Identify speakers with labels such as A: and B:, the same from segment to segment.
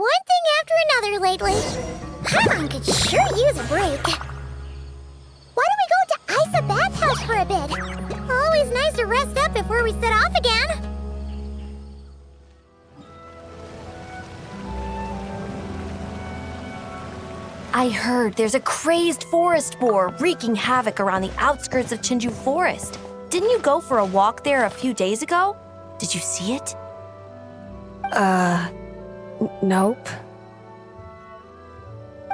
A: one thing after another lately. Paimon could sure use a break. Why don't we go to Isa Bathhouse for a bit? Always nice to rest up before we set off again.
B: I heard there's a crazed forest boar wreaking havoc around the outskirts of Chinju Forest. Didn't you go for a walk there a few days ago? Did you see it?
C: Nope.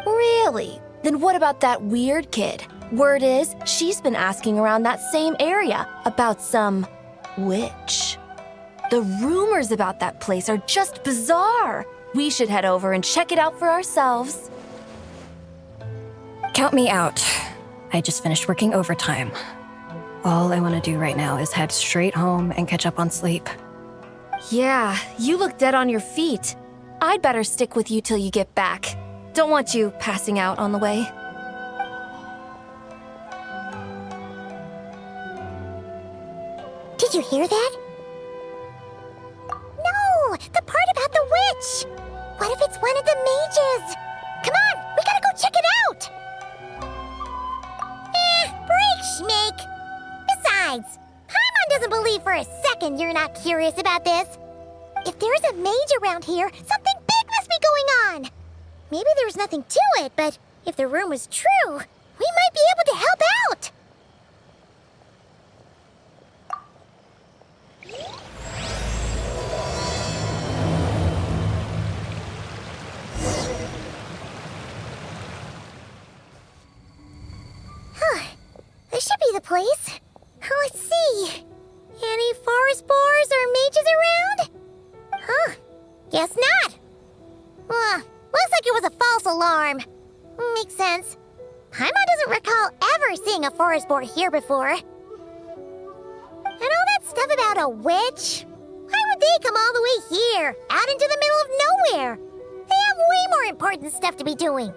B: Really? Then what about that weird kid? Word is, she's been asking around that same area about some witch. The rumors about that place are just bizarre. We should head over and check it out for ourselves.
C: Count me out. I just finished working overtime. All I want to do right now is head straight home and catch up on sleep.
B: Yeah, you look dead on your feet. I'd better stick with you till you get back. Don't want you passing out on the way.
A: Did you hear that? No, the part about the witch. What if it's one of the mages? Come on, we gotta go check it out. Break, Schmake. Besides, Paimon doesn't believe for a second you're not curious about this. If there's a mage around here, something big must be going on. Maybe there's nothing to it, but if the rumor's true, we might be able to help out. This should be the place. Let's see. Any forest boars or mages around? Huh. Guess not. Looks like it was a false alarm. Makes sense. Paimon doesn't recall ever seeing a forest boar here before. And all that stuff about a witch? Why would they come all the way here, out into the middle of nowhere? They have way more important stuff to be doing.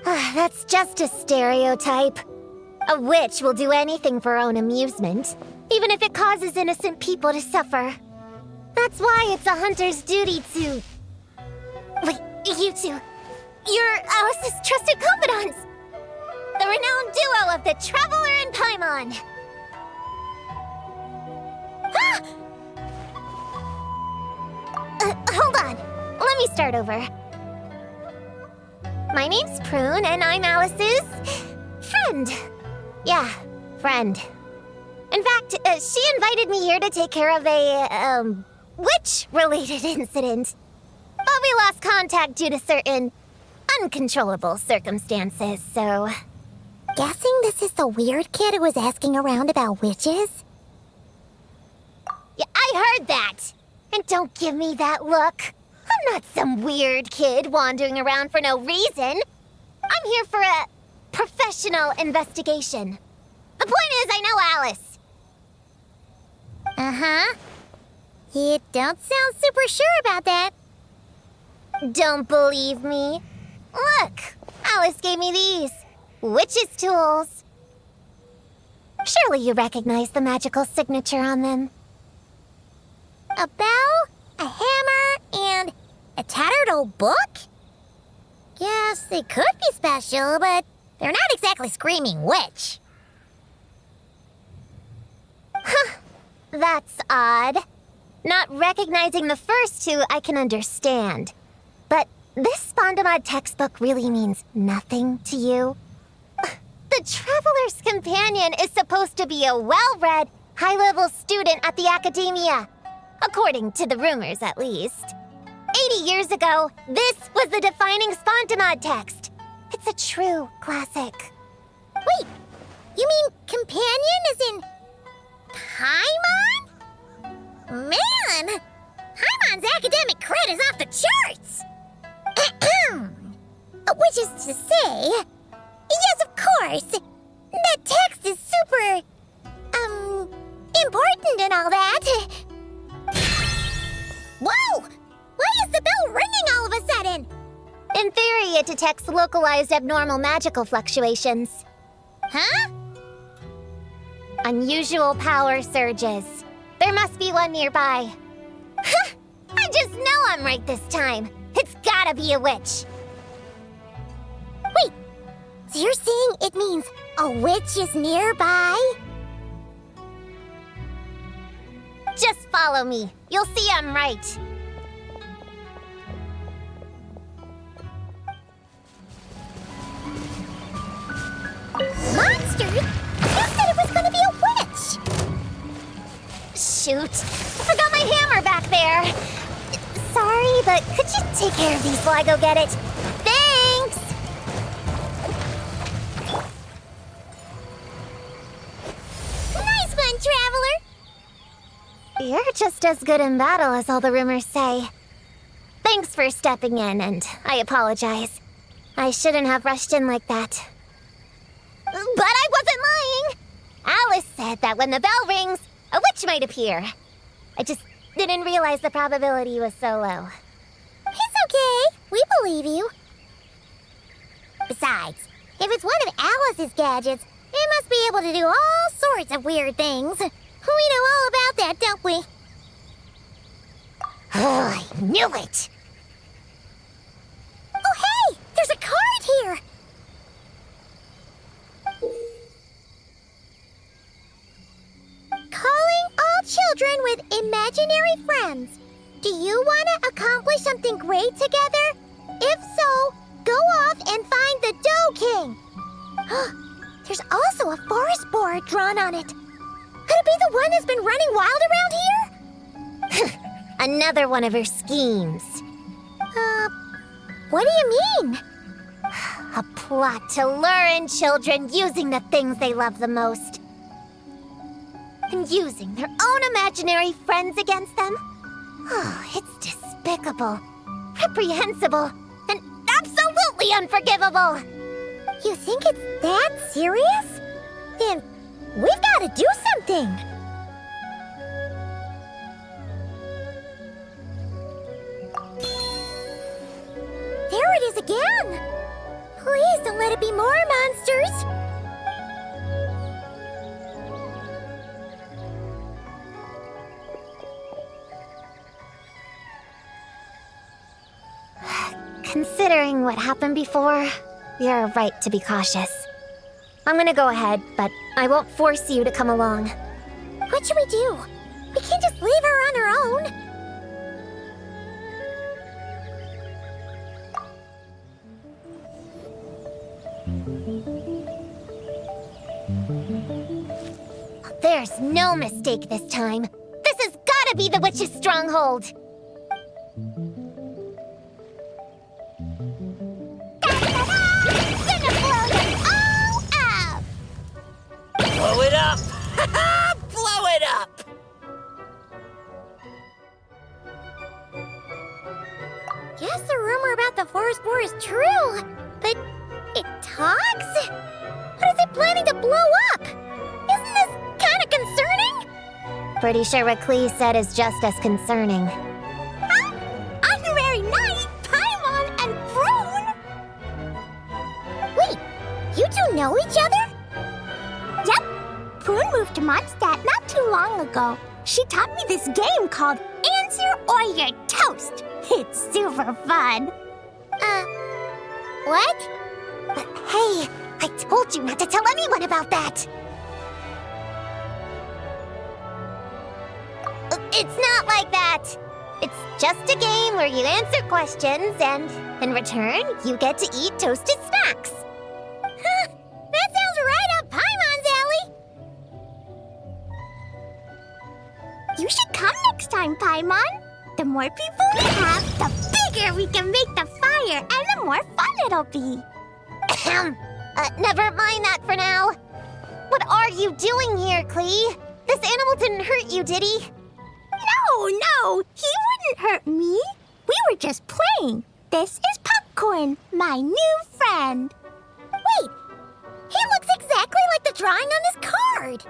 D: That's just a stereotype. A witch will do anything for her own amusement, even if it causes innocent people to suffer. That's why it's a hunter's duty to... Wait, you two. You're Alice's trusted confidants. The renowned duo of the Traveler and Paimon. Hold on. Let me start over. My name's Prune, and I'm Alice's... friend. Yeah, friend. In fact, she invited me here to take care of a, witch-related incident. But we lost contact due to certain uncontrollable circumstances, so...
A: Guessing this is the weird kid who was asking around about witches?
D: Yeah, I heard that! And don't give me that look. I'm not some weird kid wandering around for no reason. I'm here for a professional investigation. The point is, I know Alice.
A: Uh-huh. You don't sound super sure about that.
D: Don't believe me? Look, Alice gave me these. Witch's tools. Surely you recognize the magical signature on them.
A: A bell, a hammer, and a tattered old book? Guess they could be special, but they're not exactly screaming witch.
D: Huh, that's odd. Not recognizing the first two I can understand. But this Spondamod textbook really means nothing to you? The Traveler's Companion is supposed to be a well-read, high-level student at the academia. According to the rumors, at least. 80 years ago, this was the defining Spondamod text. It's a true classic.
A: Wait, you mean companion as in Paimon? Man, Paimon's academic cred is off the charts! Which is to say, yes, of course, that text is super, important and all that. Whoa! Why is the bell ringing all of a sudden?
D: In theory, it detects localized abnormal magical fluctuations.
A: Huh?
D: Unusual power surges. There must be one nearby. I just know I'm right this time. It's gotta be a witch.
A: Wait, so you're saying it means a witch is nearby?
D: Just follow me. You'll see I'm right.
A: Monsters? You said it was gonna be a witch!
D: Shoot. I forgot my hammer back there. Sorry, but could you take care of these while I go get it? Thanks!
A: Nice one, Traveler!
D: You're just as good in battle as all the rumors say. Thanks for stepping in, and I apologize. I shouldn't have rushed in like that. But I wasn't lying! Alice said that when the bell rings, a witch might appear. I just didn't realize the probability was so low.
A: It's okay. We believe you. Besides, if it's one of Alice's gadgets, it must be able to do all sorts of weird things. We know all about that, don't we?
D: Oh, I knew it!
A: Oh, hey! There's a card here! Calling all children with imaginary friends. Do you want to accomplish something great together? If so, go off and find the Dough King. There's also a forest boar drawn on it. Could it be the one that's been running wild around here?
D: Another one of her schemes.
A: What do you mean?
D: A plot to lure in children using the things they love the most. And using their own imaginary friends against them? Oh, it's despicable, reprehensible, and absolutely unforgivable!
A: You think it's that serious? Then we've got to do something. There it is again! Please don't let it be more monsters!
D: Considering what happened before, you're right to be cautious. I'm gonna go ahead, but I won't force you to come along.
A: What should we do? We can't just leave her on her own.
D: There's no mistake this time. This has gotta be the witch's stronghold. Gonna blow them all up!
E: Blow it up! Blow it up!
A: Guess the rumor about the forest boar is true, but it talks? What is it planning to blow up? Isn't this kind of concerning?
D: Pretty sure what Klee said is just as concerning.
A: Honorary Knight, Paimon, and Prune? Wait, you two know each other? Yep. Prune moved to Mondstadt not too long ago. She taught me this game called Answer or You're Toast. It's super fun. What?
D: Hey, I told you not to tell anyone about that! It's not like that! It's just a game where you answer questions and, in return, you get to eat toasted snacks.
A: That sounds right up Paimon's alley. You should come next time, Paimon. The more people we have, the bigger we can make the fire, and the more fun it'll be.
D: Never mind that for now. What are you doing here, Klee? This animal didn't hurt you, did he?
A: No, he wouldn't hurt me. We were just playing. This is Popcorn, my new friend. Wait, he looks exactly like the drawing on this card.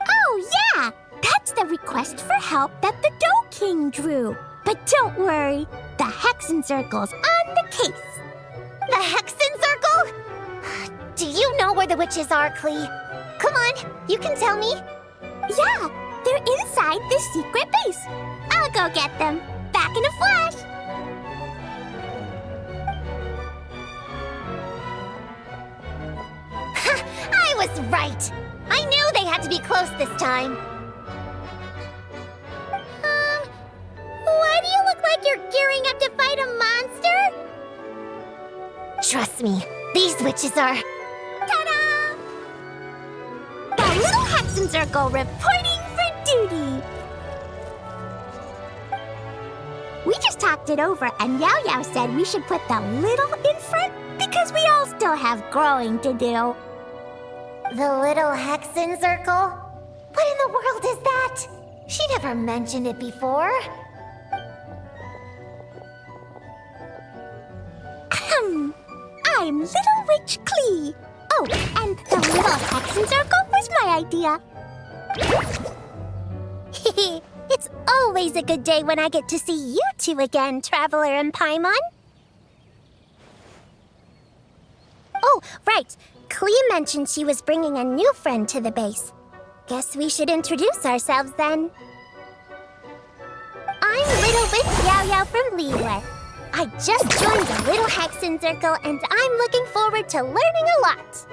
A: Oh, yeah, that's the request for help that the Dough King drew. But don't worry, the Hexen Circle's on the case.
D: The Hexen Circle? Do you know where the witches are, Klee? Come on, you can tell me.
A: Yeah, they're inside the secret base. I'll go get them. Back in a flash.
D: was right! I knew they had to be close this time.
A: Why do you look like you're gearing up to fight a monster?
D: Trust me, these witches are...
A: Ta-da! The Little Hexen Circle reporting for duty! We just talked it over, and Yao Yao said we should put the little in front because we all still have growing to do.
D: The Little Hexen Circle? What in the world is that? She never mentioned it before.
A: I'm Little Witch Klee. Oh, and the Little Hexen Circle was my idea. It's always a good day when I get to see you two again, Traveler and Paimon. Oh, right. Klee mentioned she was bringing a new friend to the base. Guess we should introduce ourselves then. I'm Little Witch Yao Yao from Liyue. I just joined the Little Hexen Circle, and I'm looking forward to learning a lot.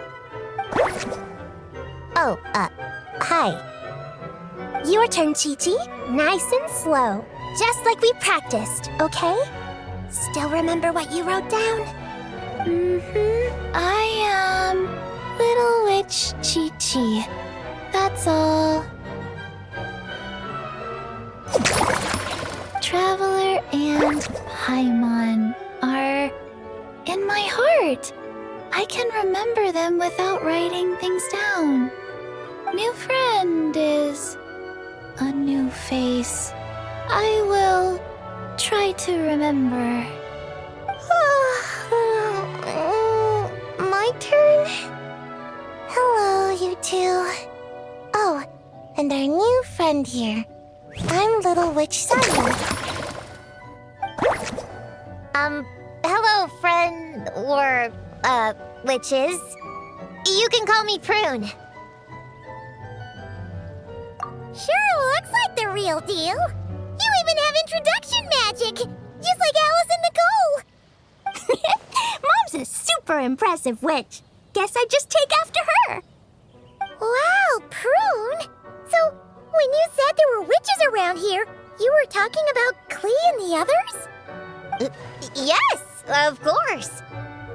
A: Oh, hi. Your turn, Chi-Chi. Nice and slow. Just like we practiced, okay? Still remember what you wrote down? I am Little Witch Chi-Chi. That's all. Traveler and Paimon are in my heart. I can remember them without writing things down. New friend is a new face. I will try to remember. My turn? Hello, you two. Oh, and our new friend here. I'm Little Witch Simon.
D: Hello, friend, or, witches. You can call me Prune.
A: Sure looks like the real deal. You even have introduction magic, just like Alice and Nicole. Mom's a super impressive witch. Guess I just take after her. Wow, Prune. So, when you said there were witches around here, you were talking about Klee and the others?
D: Yes, of course.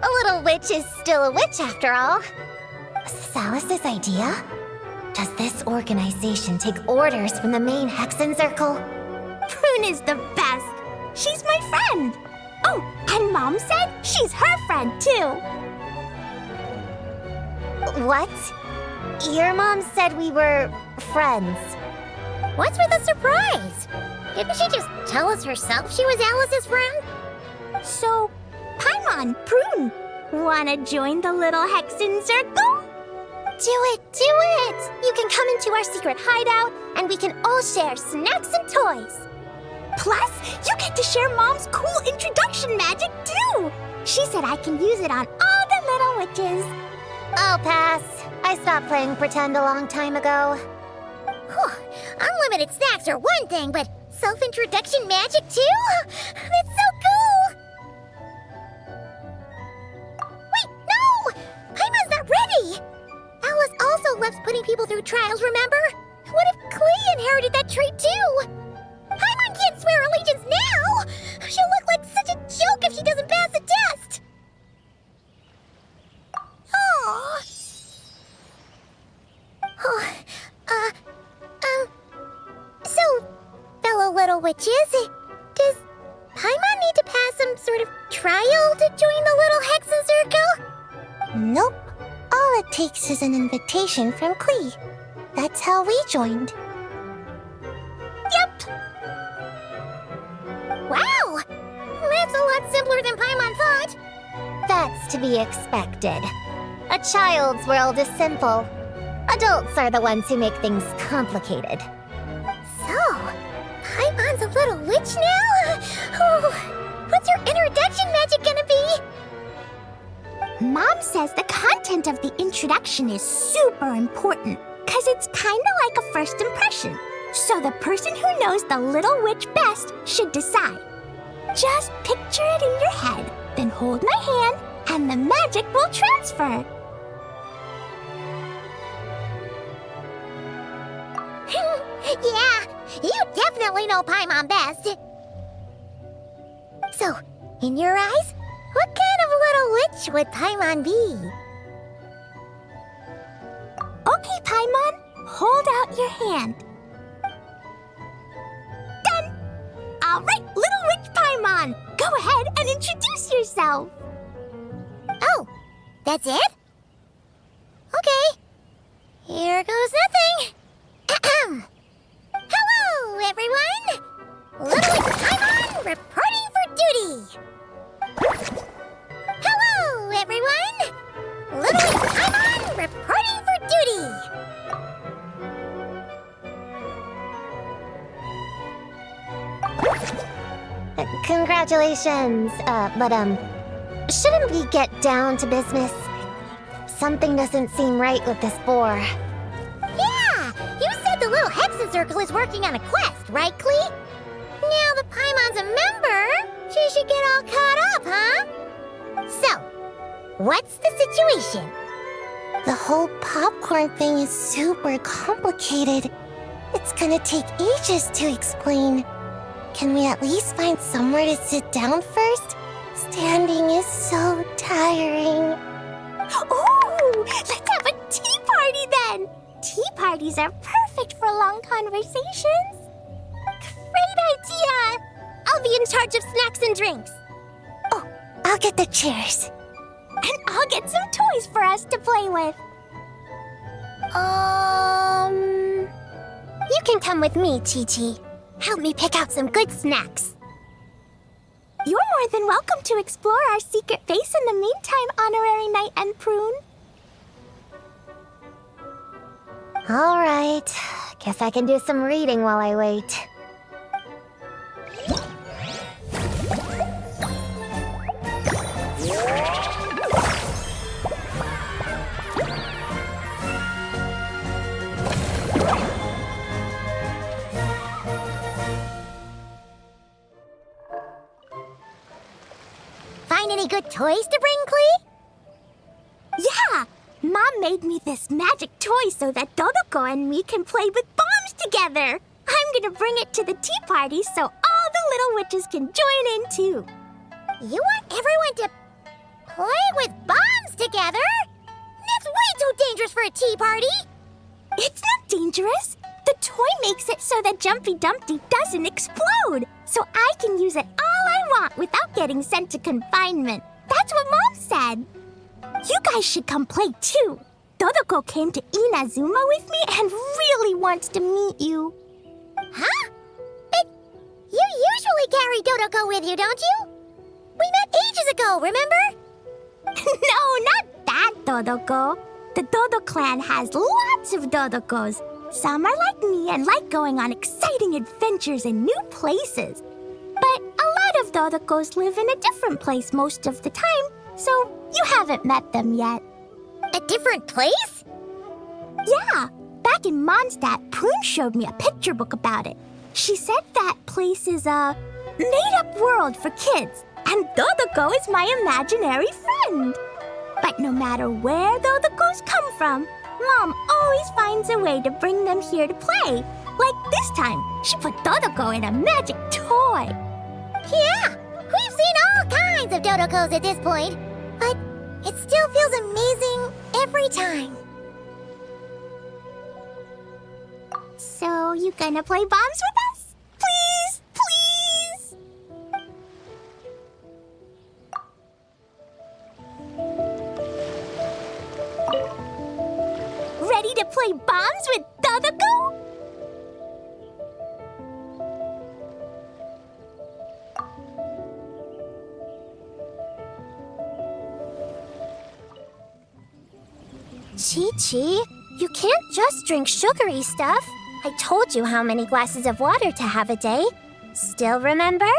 D: A little witch is still a witch after all. Was this Alice's idea? Does this organization take orders from the main Hexen Circle?
A: Prune is the best. She's my friend. Oh, and Mom said she's her friend too.
D: What? Your mom said we were friends.
A: What's with the surprise? Didn't she just tell us herself she was Alice's friend? So, Paimon, Prune, wanna join the Little Hexen Circle?
D: Do it, do it! You can come into our secret hideout, and we can all share snacks and toys.
A: Plus, you get to share Mom's cool introduction magic too. She said I can use it on all the little witches.
D: I'll pass. I stopped playing pretend a long time ago.
A: Whew, unlimited snacks are one thing, but self-introduction magic too? That's so cool! Wait, no! Paimon's not ready! Alice also loves putting people through trials, remember? What if Klee inherited that trait too? Paimon can't swear allegiance now! She'll look like such a joke if she doesn't pass the test! Aww. So, fellow little witches, does Paimon need to pass some sort of trial to join the Little Hexen Circle? Nope. All it takes is an invitation from Klee. That's how we joined. Yep. Wow! That's a lot simpler than Paimon thought.
D: That's to be expected. A child's world is simple. Adults are the ones who make things complicated.
A: So, Paimon's a little witch now? Oh, what's her introduction magic gonna be? Mom says the content of the introduction is super important, because it's kind of like a first impression. So the person who knows the little witch best should decide. Just picture it in your head, then hold my hand, and the magic will transfer. Yeah, you definitely know Paimon best. So, in your eyes, what kind of little witch would Paimon be?
D: Okay, Paimon, hold out your hand. Done! All right, little witch Paimon, go ahead and introduce yourself.
A: Oh, that's it? Okay. Here goes nothing. Hello, everyone! Little Witch Paimon reporting for duty! Hello, everyone! Little Witch Paimon reporting for duty!
D: Congratulations, shouldn't we get down to business? Something doesn't seem right with this boar.
A: Yeah! You said the little Hexen Circle is working on a quest, right, Klee? Now the Paimon's a member, she should get all caught up, huh? So, what's the situation?
D: The whole popcorn thing is super complicated. It's gonna take ages to explain. Can we at least find somewhere to sit down first? Standing is so tiring. Ooh, let's have a tea party then! Tea parties are perfect for long conversations. Great idea! I'll be in charge of snacks and drinks. Oh, I'll get the chairs. And I'll get some toys for us to play with. You can come with me, Chi-Chi. Help me pick out some good snacks. You're more than welcome to explore our secret base in the meantime, Honorary Knight and Prune. All right. Guess I can do some reading while I wait.
A: Find any good toys to bring, Klee?
D: Yeah! Mom made me this magic toy so that Dodoko and me can play with bombs together. I'm gonna bring it to the tea party so all the little witches can join in too.
A: You want everyone to play with bombs together? That's way too dangerous for a tea party!
D: It's not dangerous. The toy makes it so that Jumpy Dumpty doesn't explode, so I can use it all I want without getting sent to confinement. That's what Mom said. You guys should come play too. Dodoko came to Inazuma with me and really wants to meet you.
A: Huh? But you usually carry Dodoko with you, don't you? We met ages ago, remember?
D: No, not that Dodoko. The Dodo clan has lots of Dodokos. Some are like me and like going on exciting adventures in new places. But a lot of Dodokos live in a different place most of the time, so you haven't met them yet.
A: A different place?
D: Yeah, back in Mondstadt, Prune showed me a picture book about it. She said that place is a made-up world for kids, and Dodoko is my imaginary friend. But no matter where Dodokos come from, Mom always finds a way to bring them here to play. Like this time, she put Dodoko in a magic toy.
A: Yeah, we've seen all kinds of Dodokos at this point, but it still feels amazing every time.
D: So, you gonna play bombs with us? Please, please! Ready to play bombs with Dodoko? Chi-Chi, you can't just drink sugary stuff. I told you how many glasses of water to have a day. Still remember?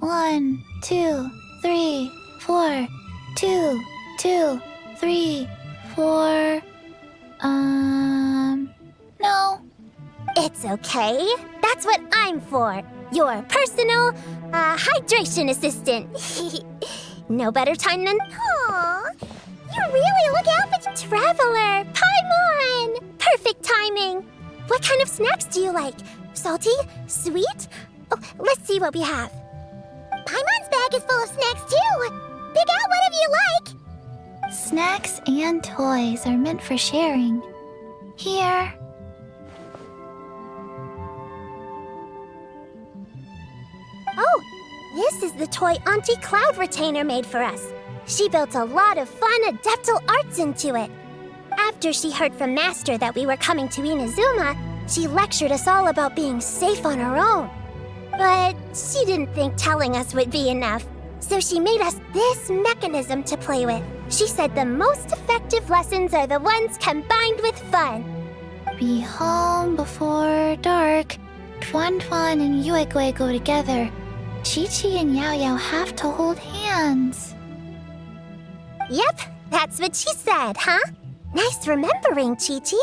B: 1, 2, 3, 4. 2, 2, 3, 4. No.
D: It's okay. That's what I'm for. Your personal, hydration assistant. No better time than...
A: Aw, you really look out for
D: Traveler, Paimon! Perfect timing. What kind of snacks do you like? Salty? Sweet? Oh, let's see what we have.
A: Paimon's bag is full of snacks too. Pick out whatever you like.
F: Snacks and toys are meant for sharing. Here.
D: Oh, this is the toy Auntie Cloud Retainer made for us. She built a lot of fun adeptal arts into it. After she heard from Master that we were coming to Inazuma, she lectured us all about being safe on her own. But she didn't think telling us would be enough, so she made us this mechanism to play with. She said the most effective lessons are the ones combined with fun.
F: Be home before dark. Tuan Tuan and Yuegui go together. Chi-Chi and Yao Yao have to hold hands.
D: Yep, that's what she said, huh? Nice remembering, Chi-Chi.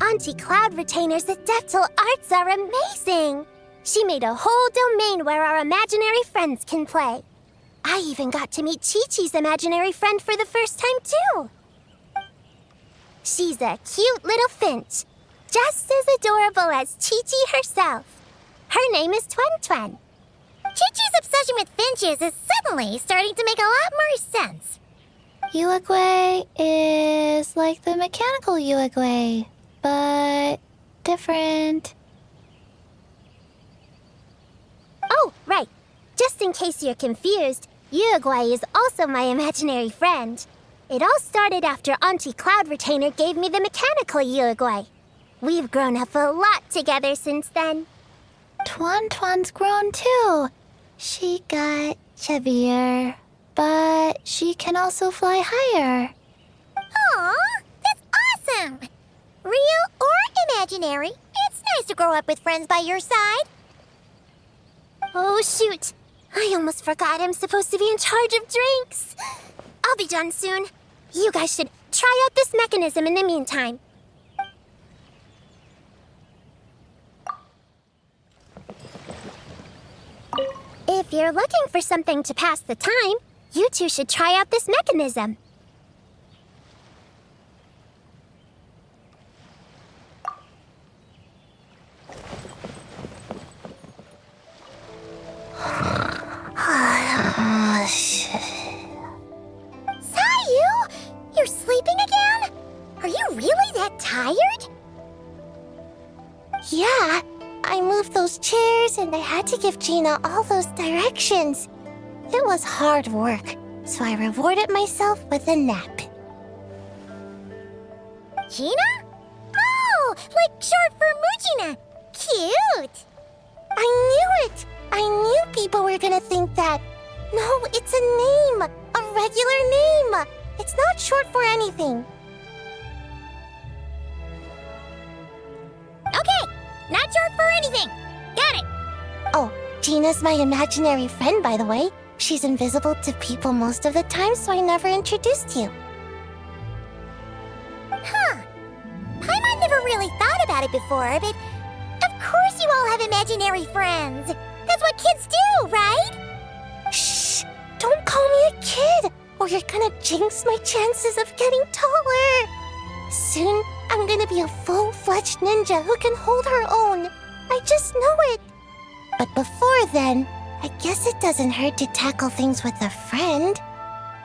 D: Auntie Cloud Retainer's adeptal arts are amazing. She made a whole domain where our imaginary friends can play. I even got to meet Chi-Chi's imaginary friend for the first time, too. She's a cute little finch, just as adorable as Chi-Chi herself. Her name is Tuan Tuan.
A: Chi-Chi's obsession with finches is suddenly starting to make a lot more sense.
F: Yuegui is like the mechanical Yuegui, but different.
D: Oh, right. Just in case you're confused, Yuegui is also my imaginary friend. It all started after Auntie Cloud Retainer gave me the mechanical Yuegui. We've grown up a lot together since then.
F: Tuan Tuan's grown too. She got chubbier, but she can also fly higher.
A: Aw, that's awesome! Real or imaginary, it's nice to grow up with friends by your side.
D: Oh, shoot. I almost forgot I'm supposed to be in charge of drinks. I'll be done soon. You guys should try out this mechanism in the meantime. If you're looking for something to pass the time, you two should try out this mechanism.
A: Sayu! You're sleeping again? Are you really that tired?
D: Yeah, I moved those chairs and I had to give Gina all those directions. It was hard work, so I rewarded myself with a nap.
A: Gina? Oh, like short for Mujina. Cute.
D: I knew it! I knew people were gonna think that. No, it's a name! A regular name! It's not short for anything.
A: Okay, not short for anything. Got it.
D: Oh, Gina's my imaginary friend, by the way. She's invisible to people most of the time, so I never introduced you.
A: Huh. Paimon never really thought about it before, but of course you all have imaginary friends. That's what kids do, right?
D: Shh! Don't call me a kid, or you're gonna jinx my chances of getting taller. Soon, I'm gonna be a full-fledged ninja who can hold her own. I just know it. But before then, I guess it doesn't hurt to tackle things with a friend.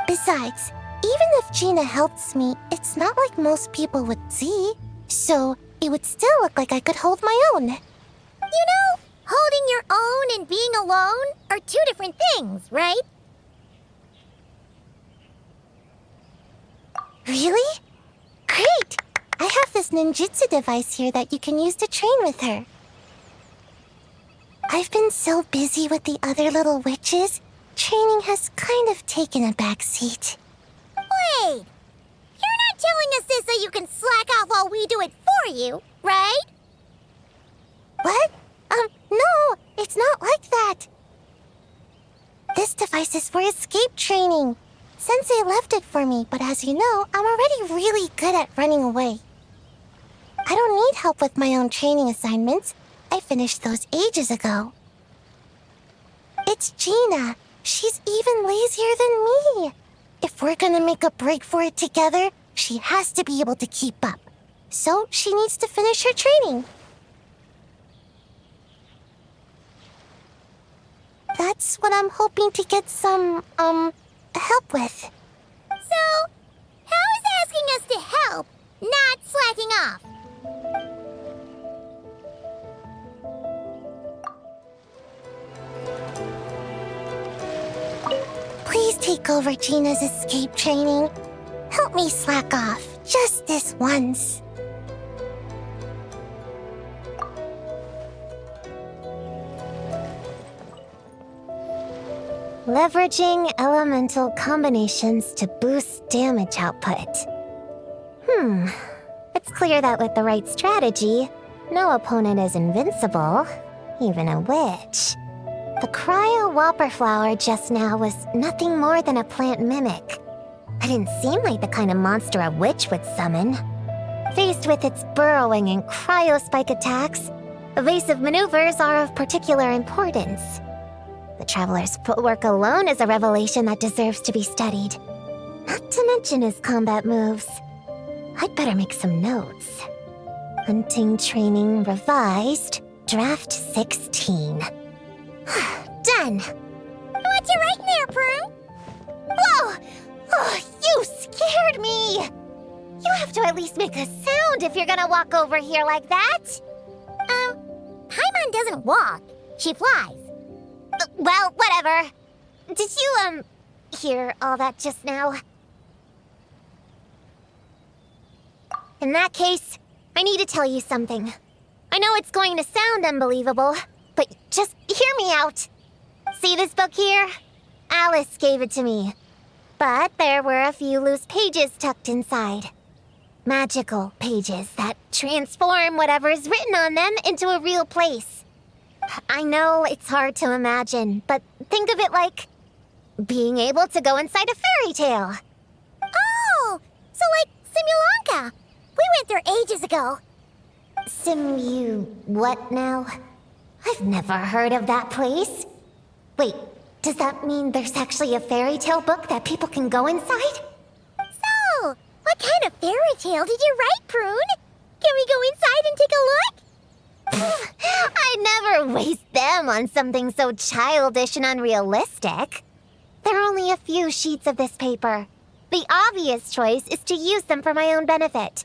D: Besides, even if Gina helps me, it's not like most people would see. So, it would still look like I could hold my own.
A: You know, holding your own and being alone are two different things, right?
D: Really? Great! I have this ninjutsu device here that you can use to train with her. I've been so busy with the other little witches, training has kind of taken a back seat.
A: Wait! You're not telling us this so you can slack off while we do it for you, right?
D: What? No, it's not like that. This device is for escape training. Sensei left it for me, but as you know, I'm already really good at running away. I don't need help with my own training assignments. I finished those ages ago. It's Gina. She's even lazier than me. If we're gonna make a break for it together, she has to be able to keep up. So she needs to finish her training. That's what I'm hoping to get some, help with.
A: So, how is asking us to help not slacking off?
D: Please take over Gina's escape training. Help me slack off, just this once. Leveraging elemental combinations to boost damage output. It's clear that with the right strategy, no opponent is invincible, even a witch. The cryo whopper flower just now was nothing more than a plant mimic. It didn't seem like the kind of monster a witch would summon. Faced with its burrowing and cryo-spike attacks, evasive maneuvers are of particular importance. The Traveler's footwork alone is a revelation that deserves to be studied. Not to mention his combat moves. I'd better make some notes. Hunting Training Revised, Draft 16. Done!
A: What you writing there, Prune?
D: Whoa! Oh, you scared me! You have to at least make a sound if you're gonna walk over here like that.
A: Paimon doesn't walk. She flies.
D: Well, whatever. Did you, hear all that just now? In that case, I need to tell you something. I know it's going to sound unbelievable, but just hear me out. See this book here? Alice gave it to me. But there were a few loose pages tucked inside. Magical pages that transform whatever's written on them into a real place. I know it's hard to imagine, but think of it like being able to go inside a fairy tale.
A: Oh, so like Simulanka. We went there ages ago.
D: What now? I've never heard of that place. Wait, does that mean there's actually a fairy tale book that people can go inside?
A: So, what kind of fairy tale did you write, Prune? Can we go inside and take a look?
D: I'd never waste them on something so childish and unrealistic. There are only a few sheets of this paper. The obvious choice is to use them for my own benefit.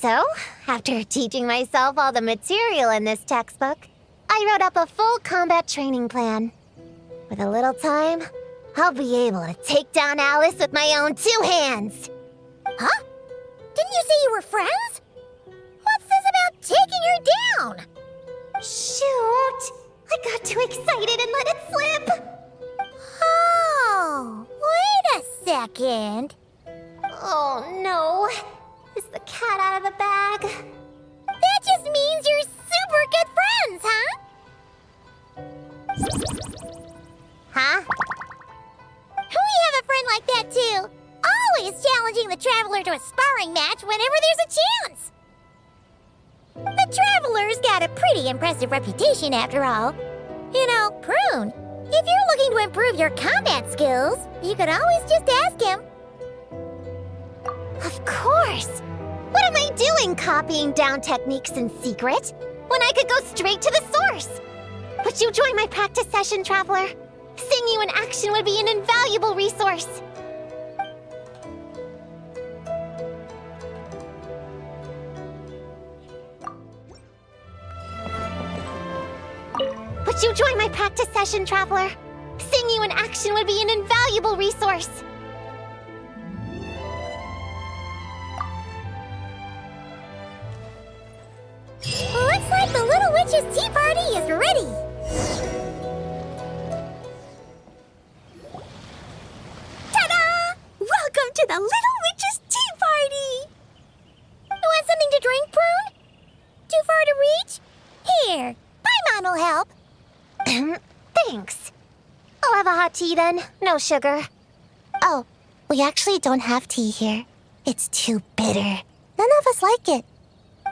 D: So, after teaching myself all the material in this textbook, I wrote up a full combat training plan. With a little time, I'll be able to take down Alice with my own 2 hands.
A: Huh? Didn't you say you were friends? What's this about taking her down?
D: Shoot! I got too excited and let it slip!
A: Oh, wait a second.
D: Oh no! Is the cat out of the bag?
A: That just means you're super good friends, huh?
D: Huh?
A: We have a friend like that too. Always challenging the Traveler to a sparring match whenever there's a chance. The Traveler's got a pretty impressive reputation after all. You know, Prune, if you're looking to improve your combat skills, you could always just ask him.
D: Of course! What am I doing copying down techniques in secret when I could go straight to the source? Would you join my practice session, Traveler? Seeing you in action would be an invaluable resource. Would you join my practice session, Traveler? Seeing you in action would be an invaluable resource.
A: Looks like the Little Witch's tea party is ready. Ta-da! Welcome to the Little Witch's tea party! You want something to drink, Prune? Too far to reach? Here, Paimon will help.
D: Thanks. I'll have a hot tea then. No sugar. Oh, we actually don't have tea here. It's too bitter. None of us like it.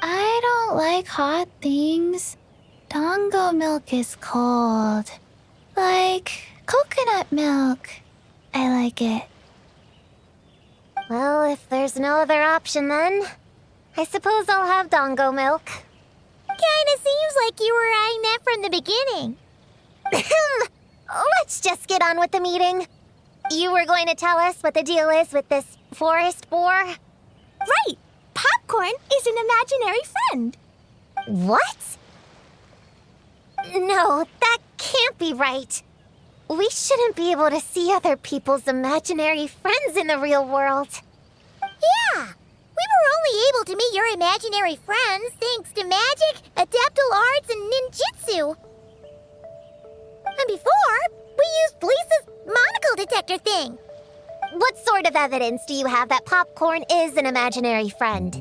F: I don't like hot things. Dango milk is cold. Like coconut milk. I like it.
D: Well, if there's no other option then, I suppose I'll have dongo milk.
A: Kinda seems like you were eyeing that from the beginning.
D: Let's just get on with the meeting. You were going to tell us what the deal is with this forest boar?
A: Right! Popcorn is an imaginary friend.
D: What? No, that can't be right. We shouldn't be able to see other people's imaginary friends in the real world.
A: Yeah! We were only able to meet your imaginary friends thanks to magic, adeptal arts, and ninjutsu. And before, we used Lisa's monocle detector thing.
D: What sort of evidence do you have that Popcorn is an imaginary friend?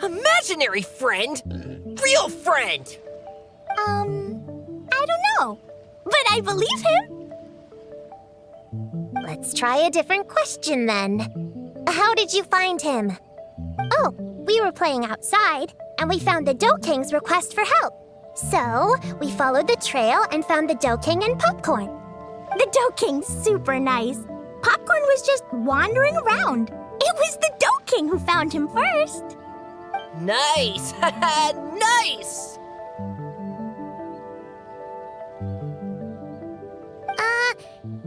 E: Imaginary friend? Real friend!
A: I don't know. But I believe him.
D: Let's try a different question then. How did you find him?
A: Oh, we were playing outside, and we found the Dough King's request for help. So, we followed the trail and found the Dough King and Popcorn. The Dough King's super nice. Popcorn was just wandering around. It was the Dough King who found him first.
E: Nice! Nice!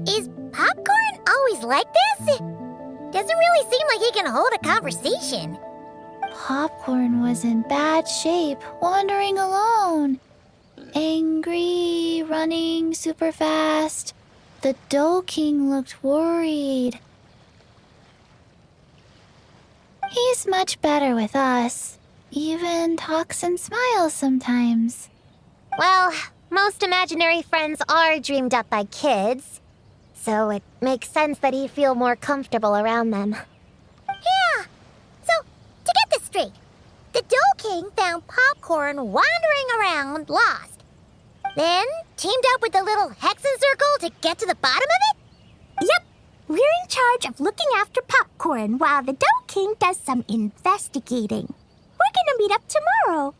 A: Is Popcorn always like this? Doesn't really seem like he can hold a conversation.
F: Popcorn was in bad shape, wandering alone. Angry, running super fast. The Dough King looked worried. He's much better with us. Even talks and smiles sometimes.
D: Well, most imaginary friends are dreamed up by kids, so it makes sense that he'd feel more comfortable around them.
A: Yeah. So, to get this straight, the Dough King found Popcorn wandering around, lost. Then teamed up with the little Hexen Circle to get to the bottom of it? Yep. We're in charge of looking after Popcorn while the Dough King does some investigating. We're gonna meet up tomorrow.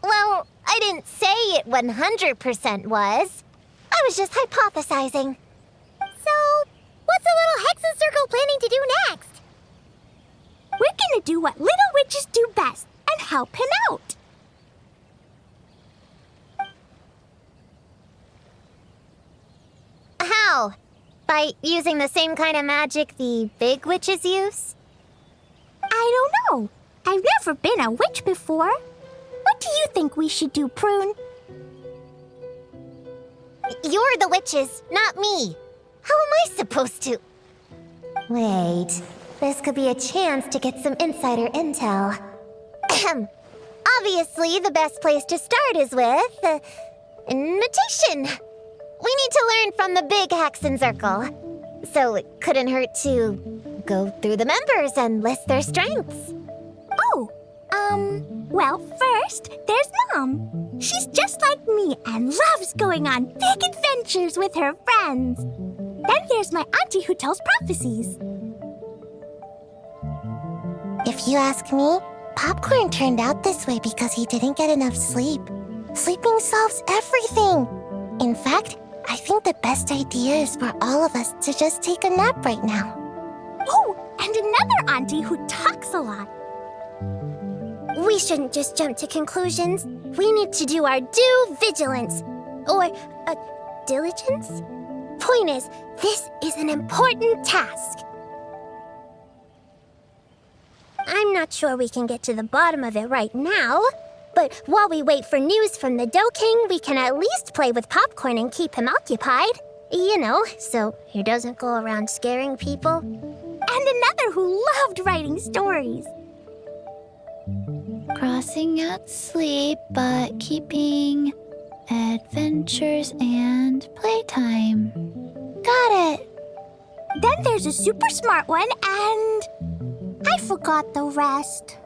D: Well, I didn't say it 100% was. I was just hypothesizing.
A: So, what's the little Hexen Circle planning to do next? We're gonna do what little witches do best and help him out.
D: How? By using the same kind of magic the big witches use?
A: I don't know. I've never been a witch before. What do you think we should do, Prune?
D: You're the witches, not me. How am I supposed to? Wait, this could be a chance to get some insider intel. Ahem. Obviously, the best place to start is with imitation. We need to learn from the big Hexen Circle. So it couldn't hurt to go through the members and list their strengths.
A: Oh, well, first, there's Mom. She's just like me and loves going on big adventures with her friends. Then there's my auntie who tells prophecies.
D: If you ask me, Popcorn turned out this way because he didn't get enough sleep. Sleeping solves everything. In fact, I think the best idea is for all of us to just take a nap right now.
A: Oh, and another auntie who talks a lot. We shouldn't just jump to conclusions. We need to do our due vigilance. Or, diligence? Point is, this is an important task. I'm not sure we can get to the bottom of it right now, but while we wait for news from the Dough King, we can at least play with Popcorn and keep him occupied. You know, so he doesn't go around scaring people. And another who loved writing stories.
F: Crossing out sleep, but keeping adventures and playtime. Got it.
A: Then there's a super smart one, and I forgot the rest.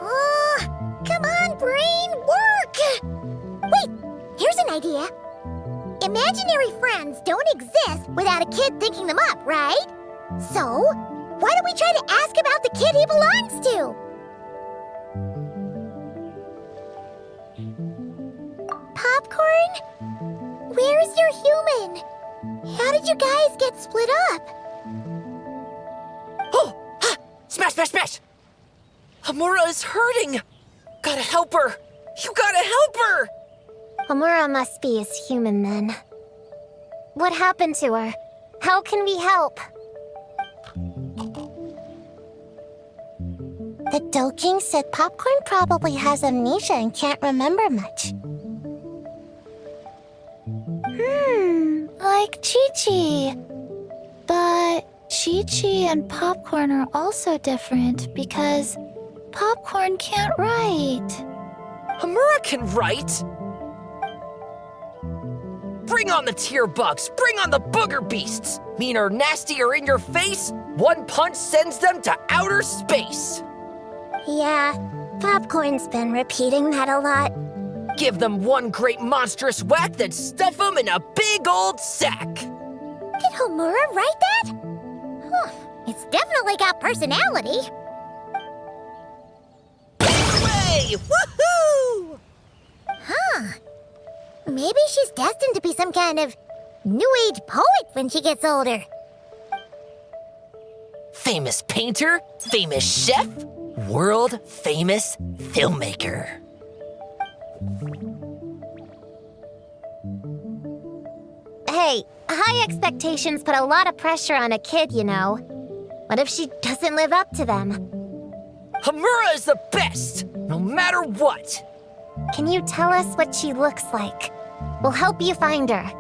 A: Oh, come on, brain, work! Wait, here's an idea. Imaginary friends don't exist without a kid thinking them up, right? So, why don't we try to ask about the kid he belongs to? Popcorn? Where's your human? How did you guys get split up?
E: Oh! Ha! smash, smash! Hamura is hurting! Gotta help her! You gotta help her!
D: Amura must be his human then. What happened to her? How can we help?
A: The Doking said Popcorn probably has amnesia and can't remember much.
F: Like Chi-Chi. But Chi-Chi and Popcorn are also different because Popcorn can't write.
E: Hamura can write! Bring on the tear bugs! Bring on the booger beasts! Mean or nasty or in your face, one punch sends them to outer space!
A: Yeah, Popcorn's been repeating that a lot.
E: Give them one great monstrous whack, then stuff them in a big old sack!
A: Did Homura write that? Huh, it's definitely got personality.
E: Hooray! Woohoo!
A: Huh. Maybe she's destined to be some kind of new age poet when she gets older.
E: Famous painter, famous chef, world famous filmmaker.
D: Hey, high expectations put a lot of pressure on a kid, you know. What if she doesn't live up to them?
E: Hamura is the best, no matter what.
D: Can you tell us what she looks like? We'll help you find her.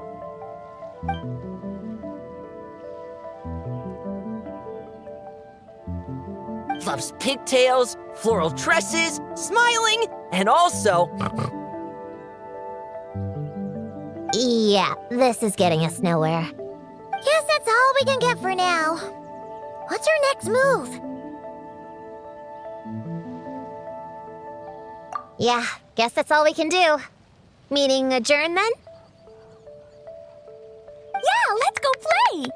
E: Loves pigtails, floral tresses, smiling, and also...
D: Yeah, this is getting us nowhere.
A: Guess that's all we can get for now. What's her next move?
D: Yeah, guess that's all we can do. Meeting adjourn then?
A: Yeah, let's go play!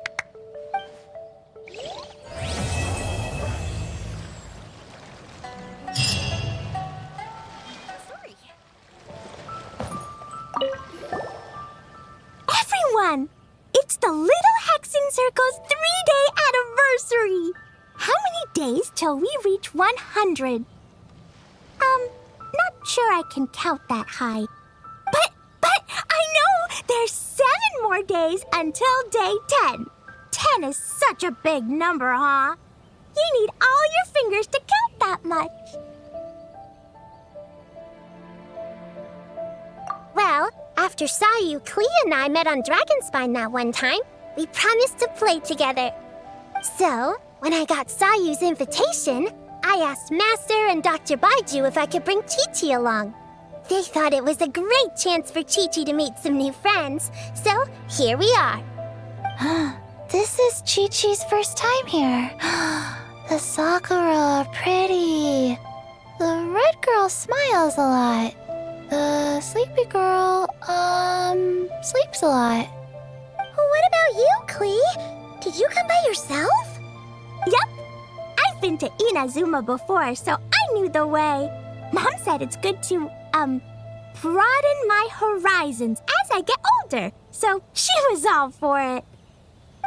A: Everyone! It's the Little Hexen Circle's 3-day anniversary! How many days till we reach 100? Not sure I can count that high. But I know there's 7 more days until day 10. 10 is such a big number, huh? You need all your fingers to count that much. Well, after Sayu, Klee, and I met on Dragonspine that one time, we promised to play together. So, when I got Sayu's invitation, I asked Master and Dr. Baiju if I could bring Chi-Chi along. They thought it was a great chance for Chi-Chi to meet some new friends, so here we are.
F: This is Chi-Chi's first time here. The Sakura are pretty. The red girl smiles a lot. The sleepy girl, sleeps a lot.
A: What about you, Klee? Did you come by yourself? Yep. I've been to Inazuma before, so I knew the way. Mom said it's good to, broaden my horizons as I get older, so she was all for it.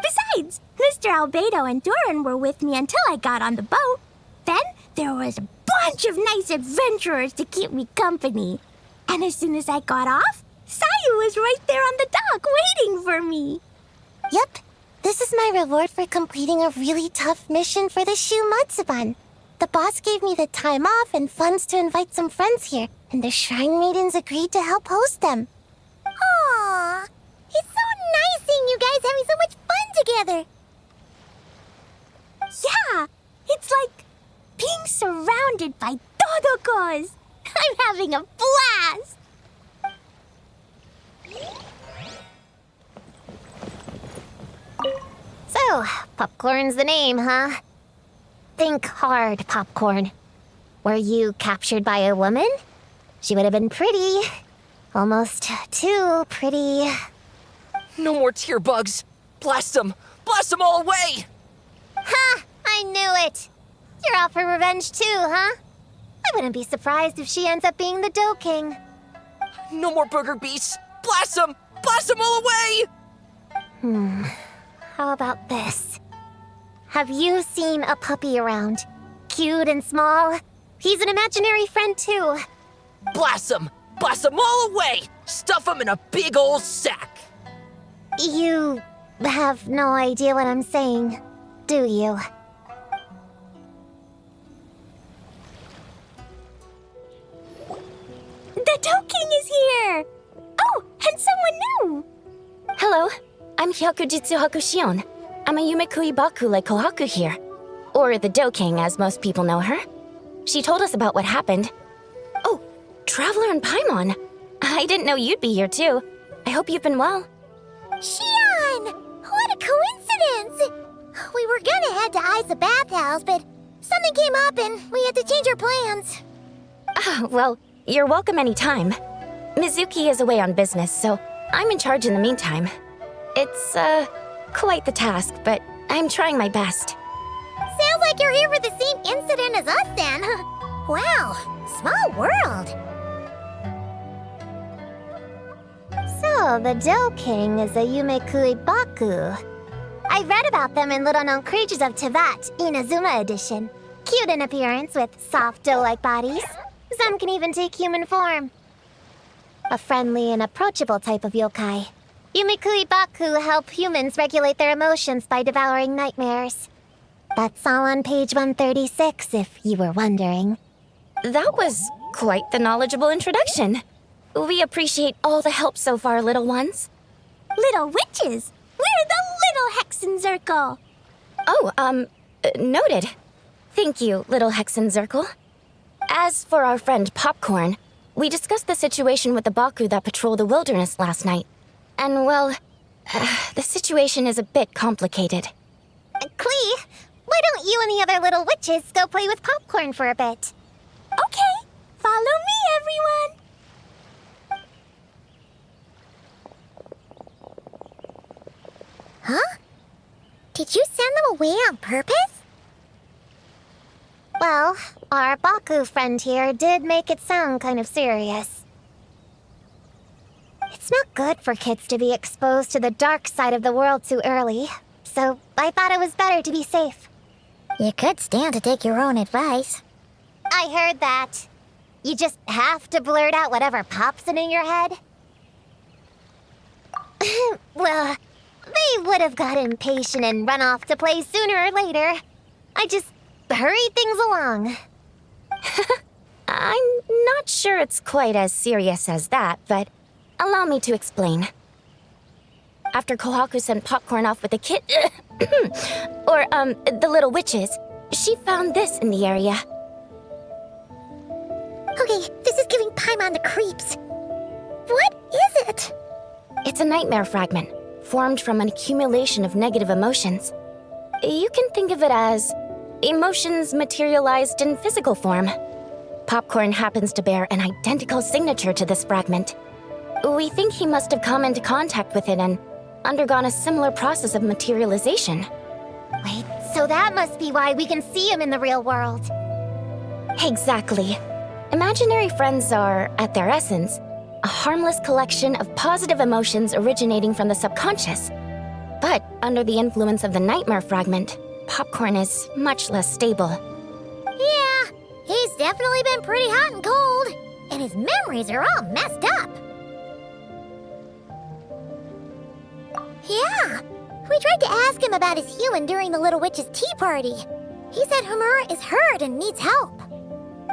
A: Besides, Mr. Albedo and Doran were with me until I got on the boat. Then there was a bunch of nice adventurers to keep me company. And as soon as I got off, Sayu was right there on the dock waiting for me. Yep, this is my reward for completing a really tough mission for the Shu Matsuban. The boss gave me the time off and funds to invite some friends here, and the Shrine Maidens agreed to help host them. Aww, it's so nice seeing you guys having so much fun together. Yeah, it's like being surrounded by Dodokos. I'm having a blast!
D: So, Popcorn's the name, huh? Think hard, Popcorn. Were you captured by a woman? She would have been pretty. Almost too pretty.
E: No more tear bugs. Blast them! Blast them all away!
D: Ha! I knew it! You're out for revenge too, huh? I wouldn't be surprised if she ends up being the Doe King.
E: No more booger beasts! Blast them! Blast them all away!
D: How about this? Have you seen a puppy around? cute and small. He's an imaginary friend, too.
E: Blast 'em! Blast 'em all away! Stuff 'em in a big old sack!
D: You have no idea what I'm saying, do you?
A: The Toad King is here! Oh, and someone new!
B: Hello, I'm Hyakujitsu Hakushion. I'm a Yumekui Baku like Kohaku here. Or the Do King, as most people know her. She told us about what happened. Oh, Traveler and Paimon. I didn't know you'd be here too. I hope you've been well.
A: Shion! What a coincidence! We were gonna head to Aiza Bathhouse, but something came up and we had to change our plans.
B: Ah, well, you're welcome anytime. Mizuki is away on business, so I'm in charge in the meantime. It's, quite the task, but I'm trying my best.
A: Sounds like you're here for the same incident as us then. Wow, small world.
D: So, the Do King is a Yumekui Baku. I read about them in Little Known Creatures of Tevat, Inazuma edition. Cute in appearance with soft doe-like bodies. Some can even take human form. A friendly and approachable type of yokai. Yumekui Baku help humans regulate their emotions by devouring nightmares. That's all on page 136, if you were wondering.
B: That was quite the knowledgeable introduction. We appreciate all the help so far, little ones.
A: Little witches! We're the Little Hexenzirkel!
B: Oh, noted. Thank you, little Hexenzirkel. As for our friend Popcorn, we discussed the situation with the Baku that patrol the wilderness last night. And, well, the situation is a bit complicated.
D: Klee, why don't you and the other little witches go play with Popcorn for a bit?
A: Okay, follow me, everyone! Huh? Did you send them away on purpose?
D: Well, our Baku friend here did make it sound kind of serious. It's not good for kids to be exposed to the dark side of the world too early, so I thought it was better to be safe.
A: You could stand to take your own advice.
D: I heard that. You just have to blurt out whatever pops in your head. Well, they would have got impatient and run off to play sooner or later. I just hurried things along.
B: I'm not sure it's quite as serious as that, but allow me to explain. After Kohaku sent Popcorn off with the kid... the little witches, she found this in the area.
A: Okay, this is giving Paimon the creeps. What is it?
B: It's a nightmare fragment, formed from an accumulation of negative emotions. You can think of it as emotions materialized in physical form. Popcorn happens to bear an identical signature to this fragment. We think he must have come into contact with it and undergone a similar process of materialization.
D: Wait, so that must be why we can see him in the real world.
B: Exactly. Imaginary friends are, at their essence, a harmless collection of positive emotions originating from the subconscious. But under the influence of the nightmare fragment, Popcorn is much less stable.
A: Yeah, he's definitely been pretty hot and cold, and his memories are all messed up. Yeah, we tried to ask him about his human during the Little Witch's tea party. He said Homura is hurt and needs help.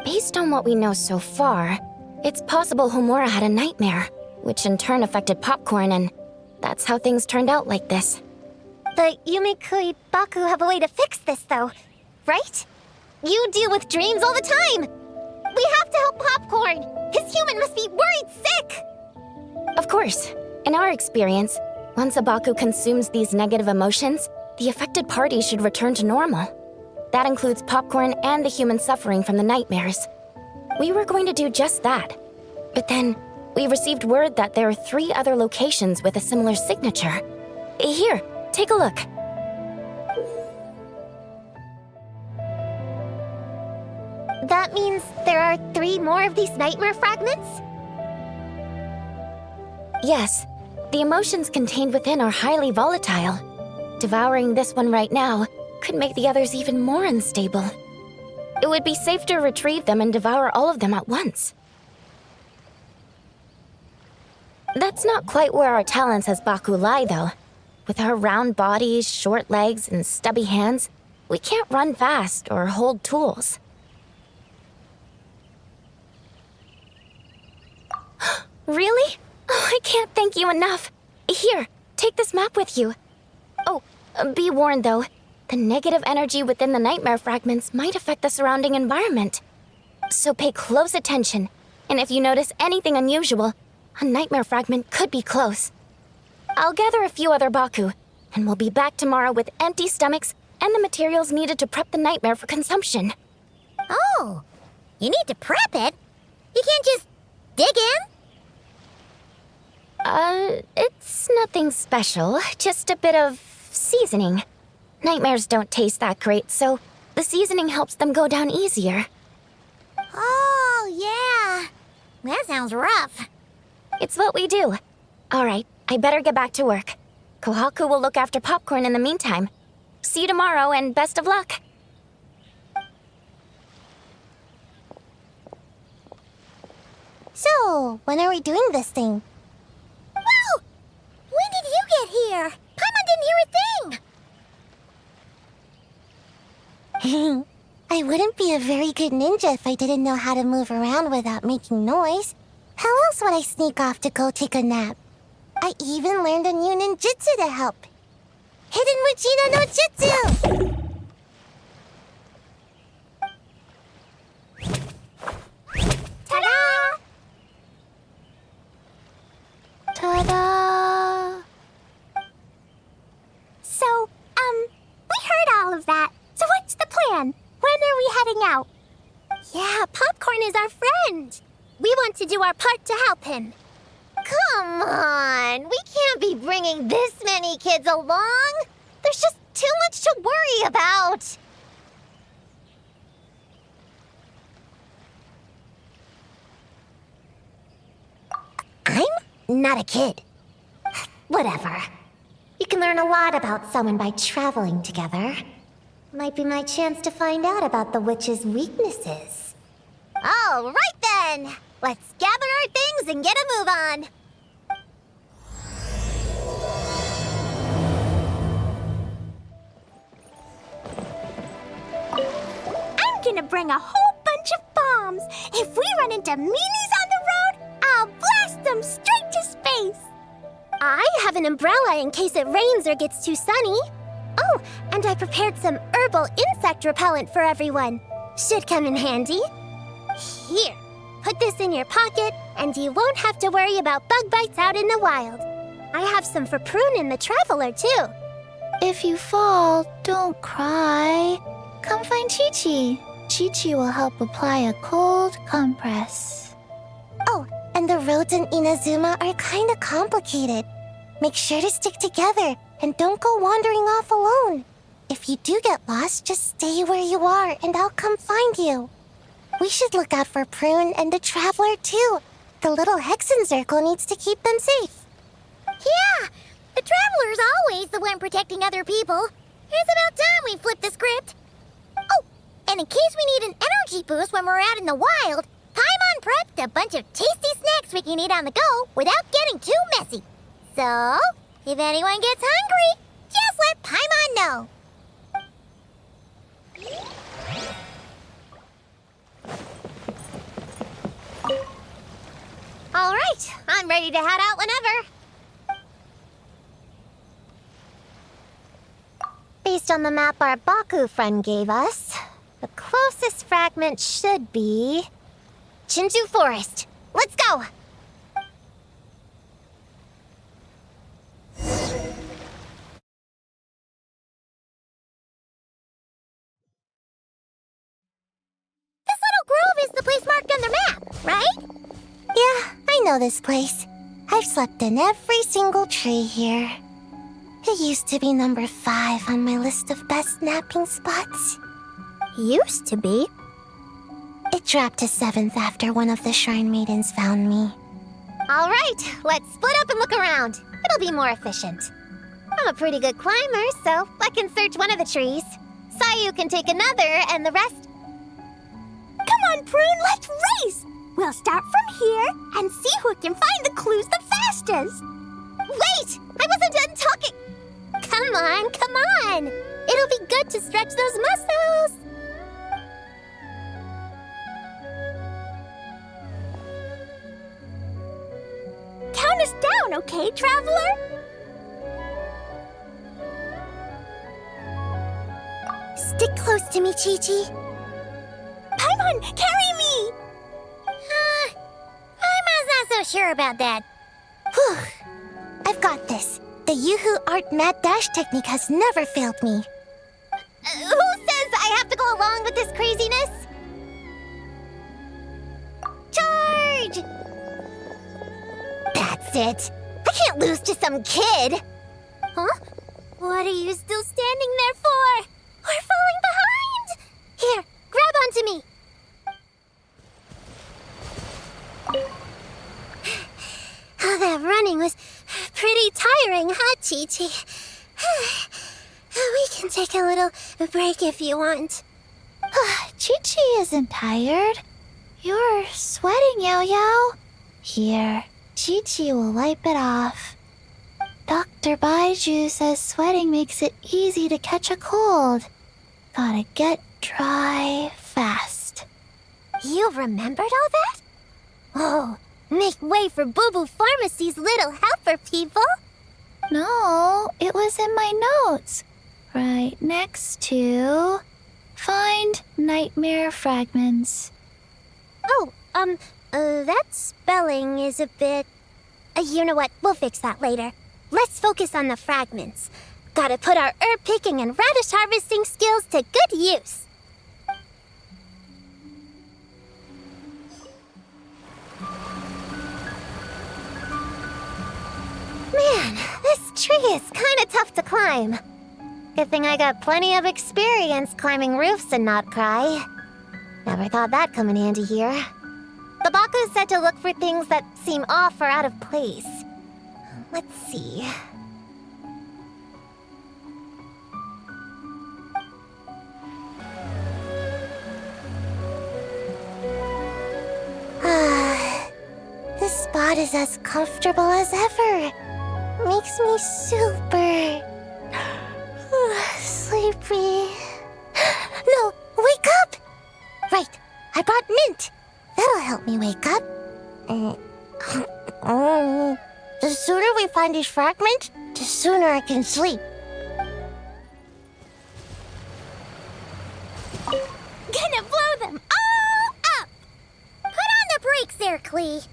B: Based on what we know so far, it's possible Homura had a nightmare, which in turn affected Popcorn, and that's how things turned out like this.
D: The Yumekui Baku have a way to fix this, though, right? You deal with dreams all the time! We have to help Popcorn! His human must be worried sick!
B: Of course. In our experience, once a Baku consumes these negative emotions, the affected party should return to normal. That includes Popcorn and the human suffering from the nightmares. We were going to do just that. But then, we received word that there are 3 other locations with a similar signature. Here, take a look.
D: That means there are 3 more of these nightmare fragments?
B: Yes, the emotions contained within are highly volatile. Devouring this one right now could make the others even more unstable.
G: It would be safe to retrieve them and devour all of them at once. That's not quite where our talents as Baku lie, though. With our round bodies, short legs, and stubby hands, we can't run fast or hold tools. Really? Oh, I can't thank you enough. Here, take this map with you. Oh, be warned though, the negative energy within the nightmare fragments might affect the surrounding environment. So pay close attention, and if you notice anything unusual, a nightmare fragment could be close. I'll gather a few other Baku, and we'll be back tomorrow with empty stomachs and the materials needed to prep the nightmare for consumption.
A: Oh, you need to prep it? You can't just dig in?
G: It's nothing special, just a bit of seasoning. Nightmares don't taste that great, so the seasoning helps them go down easier.
A: Oh, yeah. That sounds rough.
G: It's what we do. All right, I better get back to work. Kohaku will look after popcorn in the meantime. See you tomorrow, and best of luck.
A: So, when are we doing this thing? Whoa! When did you get here? Paimon didn't hear a thing! I wouldn't be a very good ninja if I didn't know how to move around without making noise. How else would I sneak off to go take a nap? I even learned a new ninjutsu to help. Hidden Wujina no Jutsu! Ta-da!
F: Ta-da!
A: So, we heard all of that. So what's the plan? When are we heading out? Yeah, Popcorn is our friend. We want to do our part to help him.
D: Come on, we can't be bringing this many kids along. There's just too much to worry about.
A: I'm not a kid. Whatever. You can learn a lot about someone by traveling together. Might be my chance to find out about the witch's weaknesses.
D: All right then, let's gather our things and get a move on.
A: I'm gonna bring a whole bunch of bombs. If we run into meanies on the road, I'll blast them straight to space. I have an umbrella in case it rains or gets too sunny. Oh, and I prepared some herbal insect repellent for everyone. Should come in handy. Here, put this in your pocket, and you won't have to worry about bug bites out in the wild. I have some for Prune in the Traveler, too.
F: If you fall, don't cry. Come find Chi-Chi. Chi-Chi will help apply a cold compress.
A: Oh, and the roads in Inazuma are kinda complicated. Make sure to stick together, and don't go wandering off alone. If you do get lost, just stay where you are, and I'll come find you. We should look out for Prune and the Traveler, too. The little Hexen Circle needs to keep them safe. Yeah, the Traveler's always the one protecting other people. It's about time we flip the script. Oh, and in case we need an energy boost when we're out in the wild, Paimon prepped a bunch of tasty snacks we can eat on the go without getting too messy. So, if anyone gets hungry, just let Paimon know.
D: All right, I'm ready to head out whenever. Based on the map our Baku friend gave us, the closest fragment should be Chinju Forest. Let's go!
A: This little grove is the place marked on the map, right? Yeah, I know this place. I've slept in every single tree here. It used to be number 5 on my list of best napping spots.
D: Used to be.
A: It dropped to 7th after one of the Shrine Maidens found me.
D: All right, let's split up and look around. It'll be more efficient. I'm a pretty good climber, so I can search one of the trees. Sayu can take another, and the rest...
A: on, Prune, let's race! We'll start from here and see who can find the clues the fastest. Wait! I wasn't done talking! Come on, come on! It'll be good to stretch those muscles! Count us down, okay, Traveler? Stick close to me, Chi-Chi. Paimon, carry me! Paimon's not so sure about that. Whew. I've got this. The Yoo-Hoo Art Mad Dash technique has never failed me. Who says I have to go along with this craziness? Charge! That's it. I can't lose to some kid. Huh? What are you still standing there for? We're falling behind! Here, grab onto me. Oh, that running was pretty tiring, huh, Chi-Chi? We can take a little break if you want.
F: Chi-Chi isn't tired. You're sweating, Yo-Yo. Here, Chi-Chi will wipe it off. Dr. Baiju says sweating makes it easy to catch a cold. Gotta get dry fast.
A: You remembered all that? Oh, make way for Boo Boo Pharmacy's little helper, people.
F: No, it was in my notes. Right next to... Find nightmare fragments.
A: Oh, that spelling is a bit... you know what? We'll fix that later. Let's focus on the fragments. Gotta put our herb picking and radish harvesting skills to good use. Man, this tree is kinda tough to climb. Good thing I got plenty of experience climbing roofs and not cry. Never thought that'd come in handy here. The Baku said to look for things that seem off or out of place. Let's see. This spot is as comfortable as ever. Makes me super sleepy. No, wake up! Right, I brought mint. That'll help me wake up. The sooner we find these fragments, the sooner I can sleep. Gonna blow them all up! Put on the brakes there, Klee.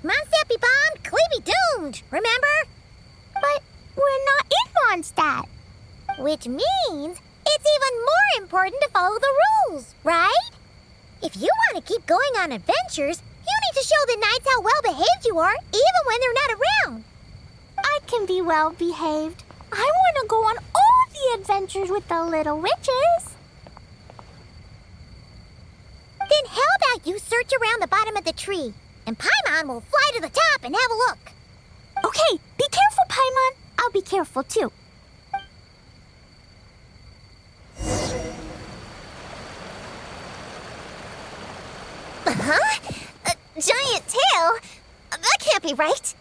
A: Mondstadt be bombed, Klee be doomed, remember? But we're not in Mondstadt. Which means it's even more important to follow the rules, right? If you want to keep going on adventures, you need to show the knights how well-behaved you are, even when they're not around. I can be well-behaved. I want to go on all the adventures with the little witches. Then how about you search around the bottom of the tree, and Paimon will fly to the top and have a look. Okay, be careful, Paimon. I'll be careful, too. Huh? A giant tail? That can't be right.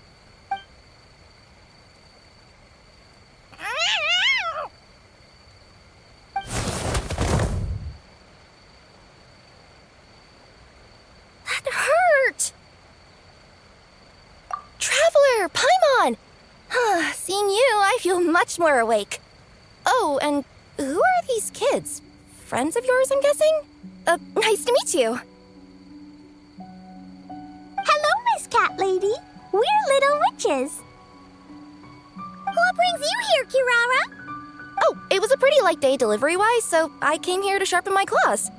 B: That hurt! Traveler, Paimon! Seeing you, I feel much more awake. Oh, and who are these kids? Friends of yours, I'm guessing? Nice to meet you.
A: Hello, Miss Cat Lady. We're little witches. What brings you here, Kirara?
B: Oh, it was a pretty light day delivery-wise, so I came here to sharpen my claws.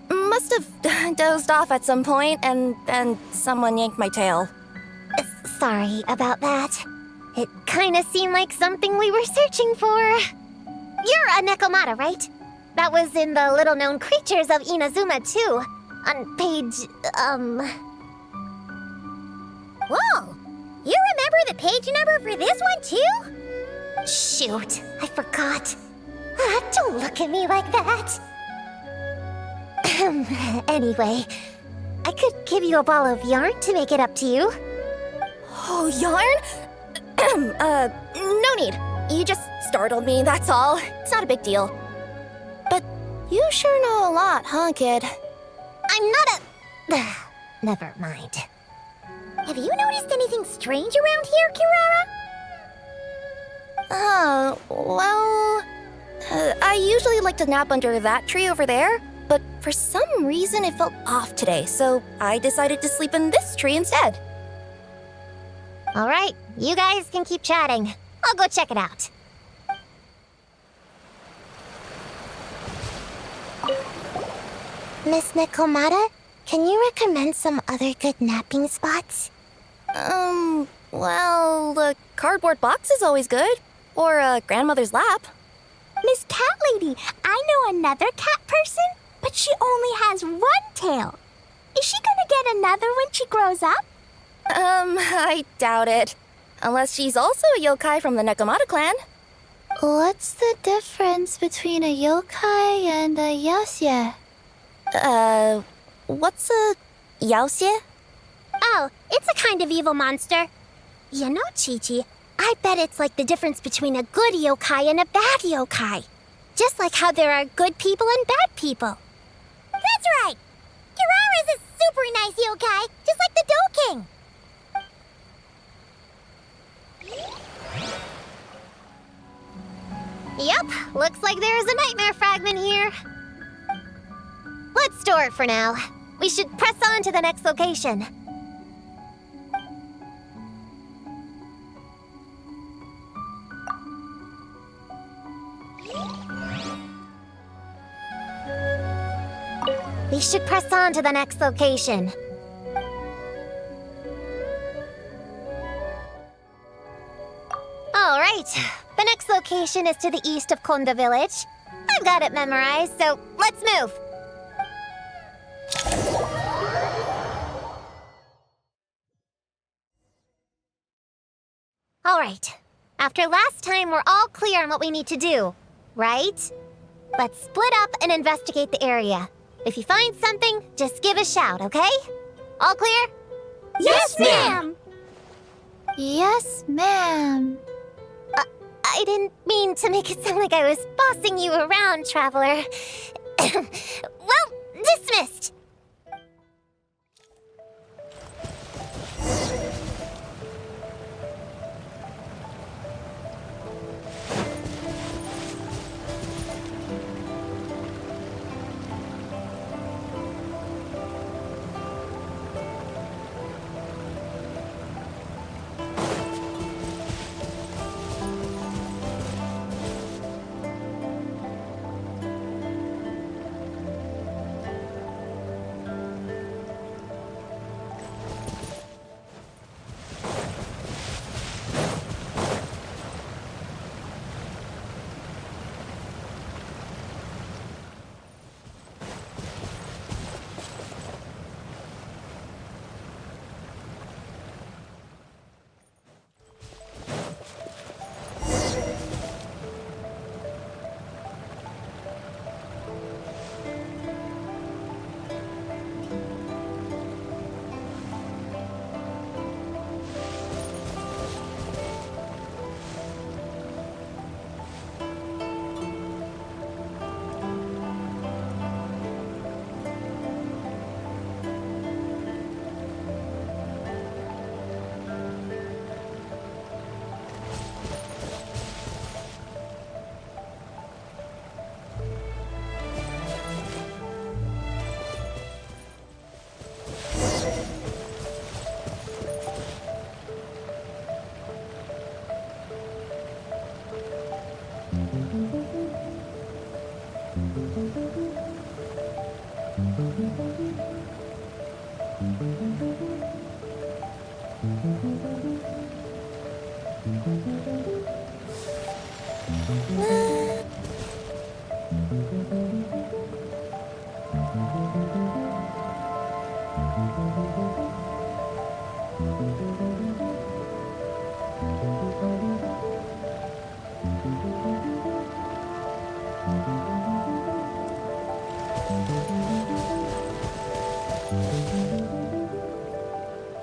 B: Must have dozed off at some point, and then someone yanked my tail.
A: Sorry about that. It kinda seemed like something we were searching for. You're a Nekomata, right? That was in the little-known creatures of Inazuma, too. On page, Whoa! You remember the page number for this one, too? Shoot, I forgot. Don't look at me like that. Anyway,
D: I could give you a ball of yarn to make it up to you.
B: Oh, yarn? No need. You just startled me, that's all. It's not a big deal. But you sure know a lot, huh, kid?
D: I'm not a... Never mind.
A: Have you noticed anything strange around here, Kirara?
B: I usually like to nap under that tree over there, but for some reason it felt off today, so I decided to sleep in this tree instead.
D: All right, you guys can keep chatting. I'll go check it out. Miss Nikomata, can you recommend some other good napping spots?
B: Well, the cardboard box is always good. Or a grandmother's lap.
F: Miss Cat Lady, I know another cat person, but she only has one tail. Is she gonna get another when she grows up?
B: I doubt it. Unless she's also a yokai from the Nekomata clan.
F: What's the difference between a yokai and a yaosye?
B: What's a yaosye?
D: Oh, it's a kind of evil monster. You know, Chi-Chi, I bet it's like the difference between a good yokai and a bad yokai. Just like how there are good people and bad people.
A: That's right! Kirara's a super nice yokai, just like the Dough King.
D: Yep, looks like there's a nightmare fragment here. Let's store it for now. We should press on to the next location. We should press on to the next location. All right, the next location is to the east of Konda Village. I've got it memorized, so let's move. All right, after last time, we're all clear on what we need to do, right? Let's split up and investigate the area. If you find something, just give a shout, okay? All clear?
F: Yes, ma'am! Yes, ma'am.
D: I didn't mean to make it sound like I was bossing you around, Traveler. Well, dismissed!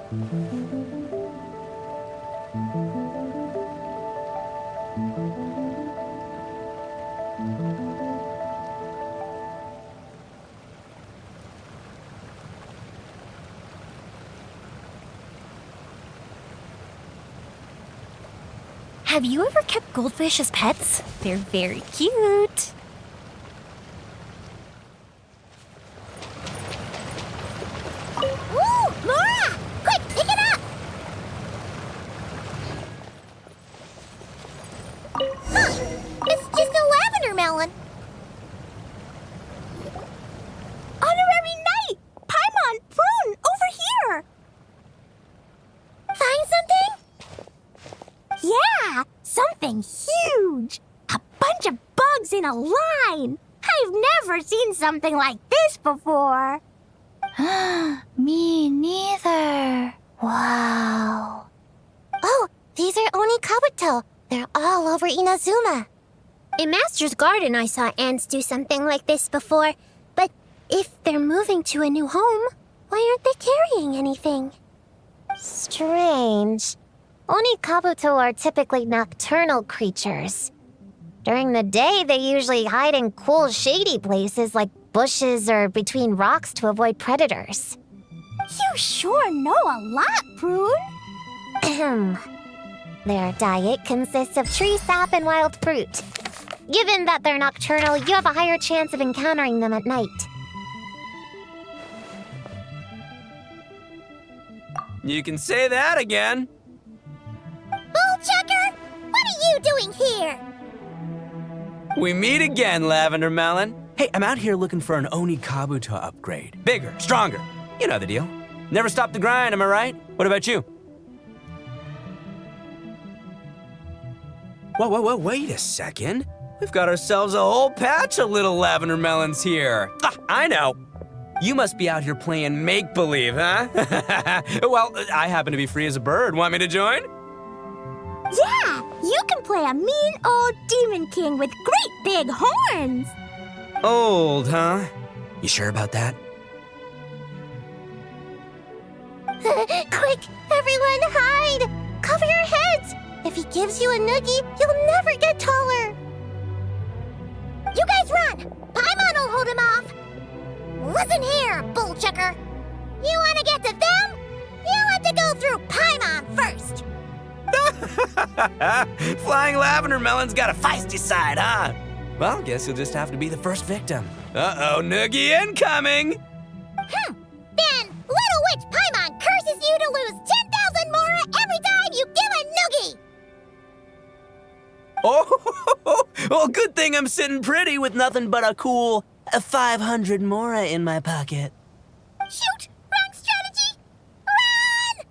A: Have you ever kept goldfish as pets? They're very cute. Woo! Laura! Quick, pick it up! Huh, it's just a lavender melon.
G: Honorary Knight! Paimon, Prune, over here!
A: Find something?
G: Yeah, something huge! A bunch of bugs in a line! I've never seen something like this before!
F: Me neither. Wow.
A: Oh, these are Onikabuto. They're all over Inazuma. In Master's Garden, I saw ants do something like this before. But if they're moving to a new home, why aren't they carrying anything?
D: Strange. Onikabuto are typically nocturnal creatures. During the day, they usually hide in cool, shady places like bushes or between rocks to avoid predators.
G: You sure know a lot, Prune!
D: Ahem. Their diet consists of tree sap and wild fruit. Given that they're nocturnal, you have a higher chance of encountering them at night.
H: You can say that again.
A: Bullchucker! What are you doing here?
H: We meet again, Lavender Melon. Hey, I'm out here looking for an Onikabuto upgrade. Bigger, stronger. You know the deal. Never stop the grind, am I right? What about you? Whoa, wait a second. We've got ourselves a whole patch of little Lavender Melons here. Ah, I know. You must be out here playing make-believe, huh? Well, I happen to be free as a bird. Want me to join?
G: Yeah, you can play a mean old demon king with great big horns!
H: Old, huh? You sure about that?
A: Quick, everyone hide! Cover your heads! If he gives you a noogie, you'll never get taller! You guys run! Paimon will hold him off! Listen here, bullchucker! You want to get to them? You'll have to go through Paimon first!
H: Flying Lavender Melon's got a feisty side, huh? Well, guess you'll just have to be the first victim. Uh-oh, noogie incoming!
A: Then, Little Witch Paimon curses you to lose 10,000 Mora every time you give a noogie!
H: Oh, well, good thing I'm sitting pretty with nothing but a cool 500 Mora in my pocket.
A: Shoot! Wrong strategy! Run!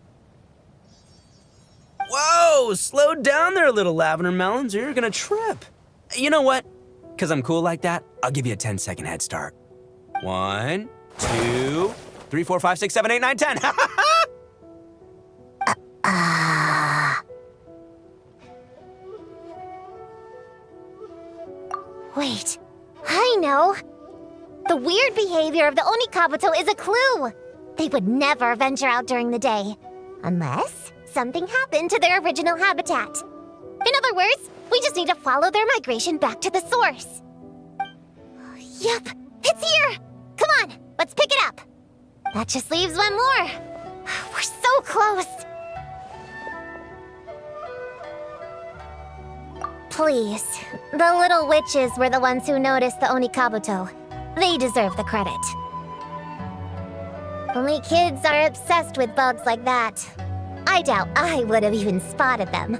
H: Whoa, slow down there, little Lavender Melons, or you're gonna trip. You know what? Because I'm cool like that, I'll give you a 10-second head start. 1, 2, 3, 4, 5, 6, 7, 8, 9, 10.
D: Wait, I know. The weird behavior of the Onikabuto is a clue. They would never venture out during the day, unless something happened to their original habitat. In other words, we just need to follow their migration back to the source. Yep, it's here. Come on, let's pick it up. That just leaves one more. We're so close. Please, the little witches were the ones who noticed the Onikabuto. They deserve the credit. Only kids are obsessed with bugs like that. I doubt I would have even spotted them.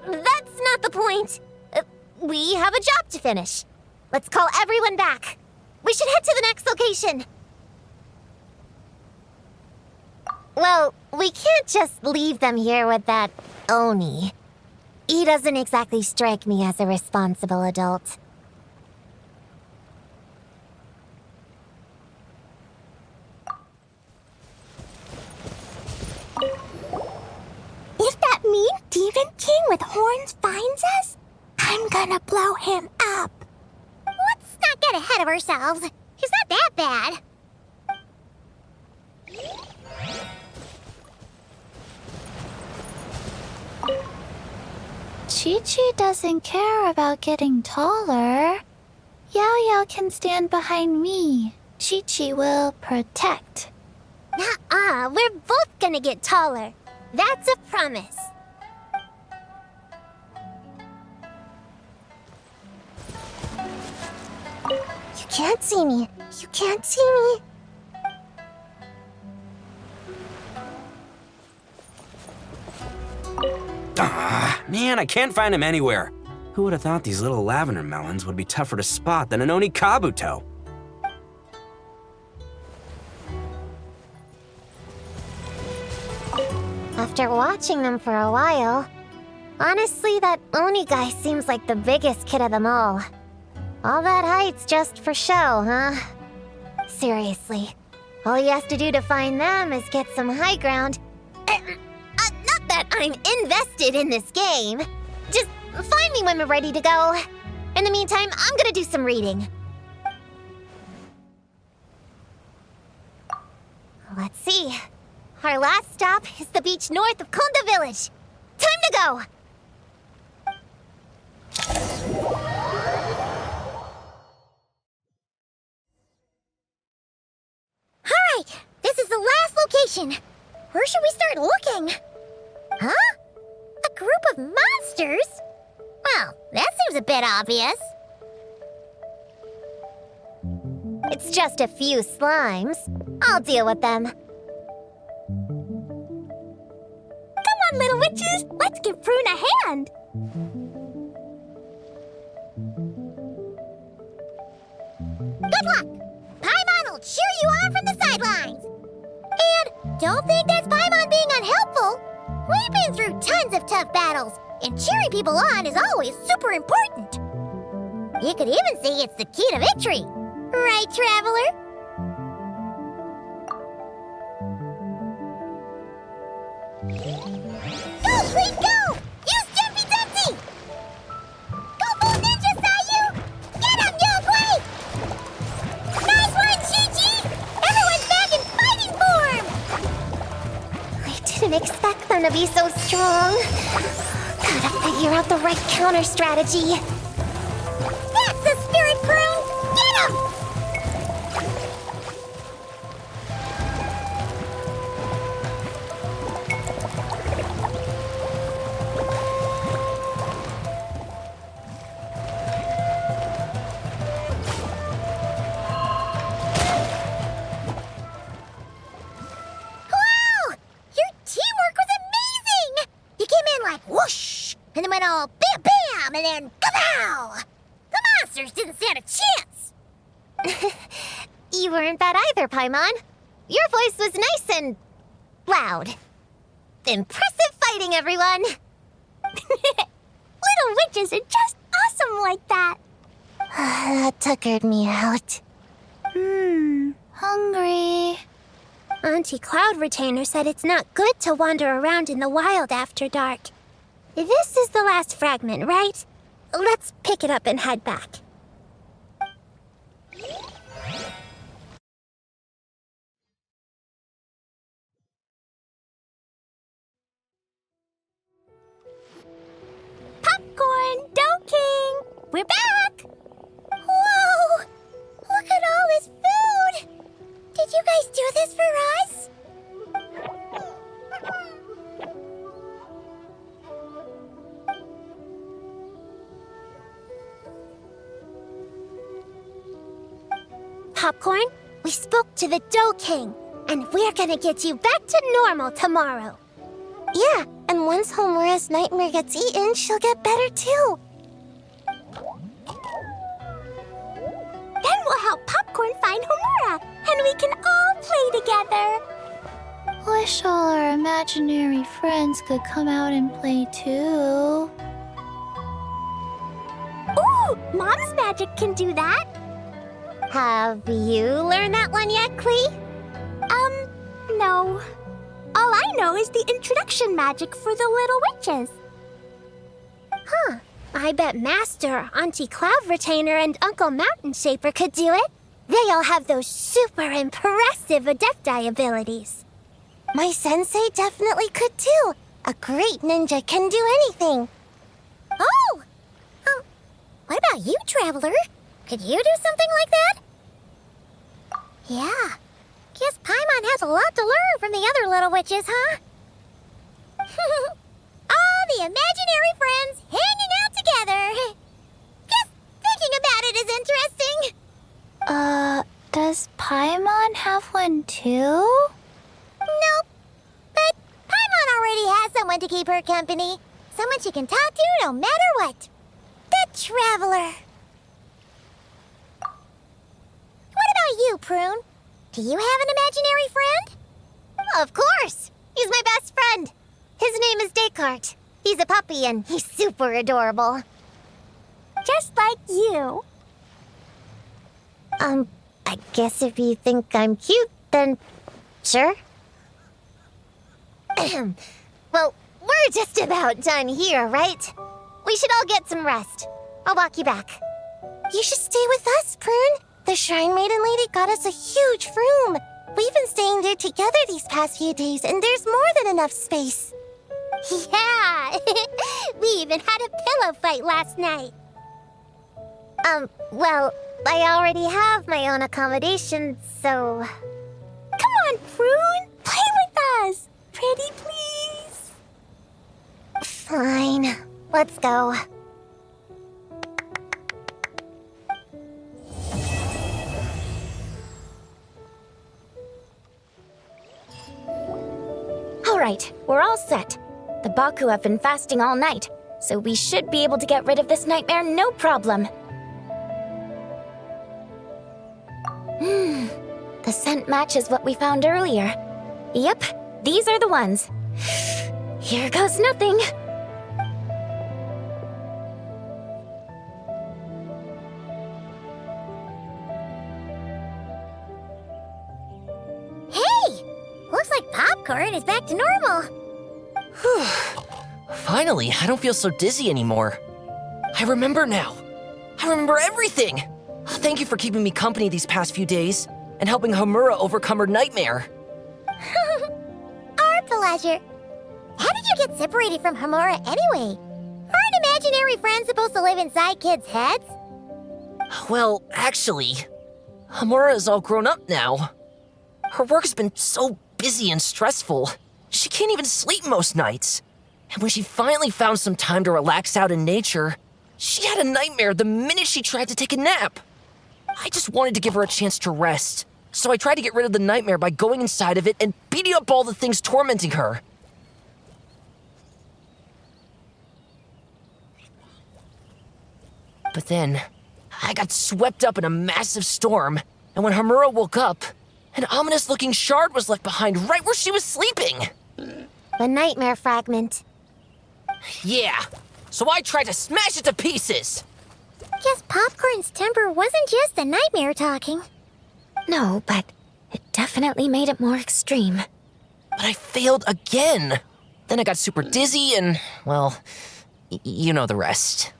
D: That's not the point. We have a job to finish. Let's call everyone back. We should head to the next location. Well, we can't just leave them here with that Oni. He doesn't exactly strike me as a responsible adult.
G: If that mean demon king with horns finds us, I'm gonna blow him up.
A: Let's not get ahead of ourselves. He's not that bad.
F: Chi-Chi doesn't care about getting taller. Yao Yao can stand behind me. Chi-Chi will protect.
D: Nuh-uh, we're both gonna get taller. That's a promise.
A: You can't see me. You can't see me.
H: Ah, man, I can't find him anywhere. Who would have thought these little lavender melons would be tougher to spot than an Onikabuto?
D: After watching them for a while, honestly, that Oni guy seems like the biggest kid of them all. All that height's just for show, huh? Seriously, all he has to do to find them is get some high ground. Not that I'm invested in this game. Just find me when we're ready to go. In the meantime, I'm gonna do some reading. Let's see. Our last stop is the beach north of Konda Village. Time to go!
A: Alright, this is the last location. Where should we start looking? Huh? A group of monsters? Well, that seems a bit obvious.
D: It's just a few slimes. I'll deal with them.
A: Come on, little witches! Let's give Prune a hand! Good luck! Paimon will cheer you on from the sidelines! And don't think that's Paimon being unhelpful! We've been through tons of tough battles, and cheering people on is always super important! You could even say it's the key to victory! Right, Traveler? Go, please go! Use Jumpy Dumpty! Go, Bull Ninja, Sayu! Get him, Yogui! Nice one, Chi-Chi! Everyone's back in fighting form!
D: I didn't expect them to be so strong. Gotta figure out the right counter strategy.
A: That's the spirit, Prune! Get him! Wow! Your teamwork was amazing! You came in like whoosh, and then went all bam bam, and then kapow! The monsters didn't stand a chance!
D: You weren't bad either, Paimon. Your voice was nice and loud. Impressive fighting, everyone!
A: Little witches are just awesome like that!
D: That tuckered me out.
F: Hungry.
A: Auntie Cloud Retainer said it's not good to wander around in the wild after dark. This is the last fragment, right? Let's pick it up and head back. Popcorn, Dough King! We're back! Whoa! Look at all this food! Did you guys do this for us? Popcorn, we spoke to the Dough King, and we're gonna get you back to normal tomorrow.
D: Yeah, and once Homura's nightmare gets eaten, she'll get better too.
A: Then we'll help Popcorn find Homura, and we can all play together.
F: Wish all our imaginary friends could come out and play too.
A: Ooh, Mom's magic can do that.
D: Have you learned that one yet, Klee?
A: No. All I know is the introduction magic for the little witches. Huh. I bet Master, Auntie Cloud Retainer, and Uncle Mountain Shaper could do it. They all have those super impressive Adepti abilities.
D: My sensei definitely could too. A great ninja can do anything.
A: about you, Traveler? Could you do something like that? Yeah. Guess Paimon has a lot to learn from the other little witches, huh? All the imaginary friends hanging out together. Just thinking about it is interesting.
F: Does Paimon have one too?
A: Nope. But Paimon already has someone to keep her company. Someone she can talk to no matter what. The Traveler. What about you, Prune? Do you have an imaginary friend?
D: Of course! He's my best friend. His name is Descartes. He's a puppy and he's super adorable.
A: Just like you.
D: I guess if you think I'm cute, then sure. Well, we're just about done here, right? We should all get some rest. I'll walk you back.
A: You should stay with us, Prune. The Shrine Maiden Lady got us a huge room. We've been staying there together these past few days, and there's more than enough space.
D: Yeah! We even had a pillow fight last night. Well, I already have my own accommodation, so...
A: Come on, Prune. Play with us. Pretty, please.
D: Fine. Let's go.
G: All right, we're all set. The Baku have been fasting all night, so we should be able to get rid of this nightmare no problem. The scent matches what we found earlier. Yep, these are the ones. Here goes nothing.
A: Hey! Looks like Popcorn is back to normal.
E: Finally, I don't feel so dizzy anymore. I remember now. I remember everything. Thank you for keeping me company these past few days and helping Homura overcome her nightmare.
A: Our pleasure. How did you get separated from Homura anyway? Aren't imaginary friends supposed to live inside kids' heads?
E: Well, actually, Homura is all grown up now. Her work's been so busy and stressful. She can't even sleep most nights. And when she finally found some time to relax out in nature, she had a nightmare the minute she tried to take a nap. I just wanted to give her a chance to rest, so I tried to get rid of the nightmare by going inside of it and beating up all the things tormenting her. But then, I got swept up in a massive storm, and when Homura woke up, an ominous-looking shard was left behind right where she was sleeping.
D: The nightmare fragment.
E: Yeah, so I tried to smash it to pieces.
A: Guess Popcorn's temper wasn't just the nightmare talking.
G: No, but it definitely made it more extreme.
E: But I failed again. Then I got super dizzy and, well, you know the rest.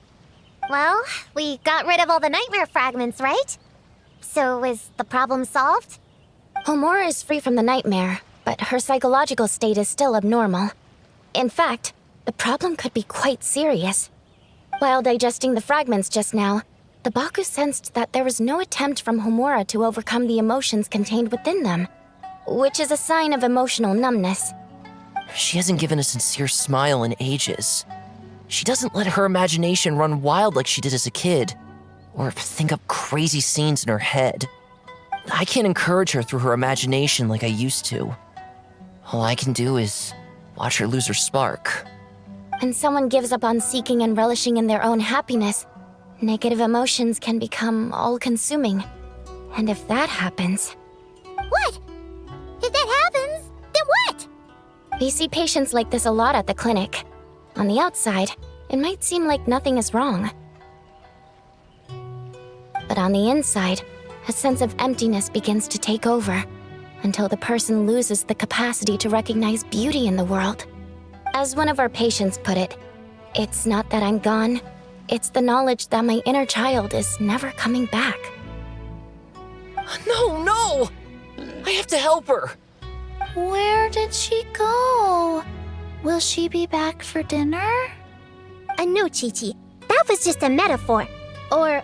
D: Well, we got rid of all the nightmare fragments, right? So is the problem solved?
G: Homura is free from the nightmare, but her psychological state is still abnormal. In fact, the problem could be quite serious. While digesting the fragments just now, the Baku sensed that there was no attempt from Homura to overcome the emotions contained within them, which is a sign of emotional numbness.
E: She hasn't given a sincere smile in ages. She doesn't let her imagination run wild like she did as a kid, or think up crazy scenes in her head. I can't encourage her through her imagination like I used to. All I can do is watch her lose her spark.
G: When someone gives up on seeking and relishing in their own happiness, negative emotions can become all-consuming. And if that happens...
A: What? If that happens, then what?
G: We see patients like this a lot at the clinic. On the outside, it might seem like nothing is wrong. But on the inside, a sense of emptiness begins to take over, until the person loses the capacity to recognize beauty in the world. As one of our patients put it, it's not that I'm gone, it's the knowledge that my inner child is never coming back.
E: No! I have to help her!
F: Where did she go? Will she be back for dinner?
A: No, Chi-Chi. That was just a metaphor.
D: Or,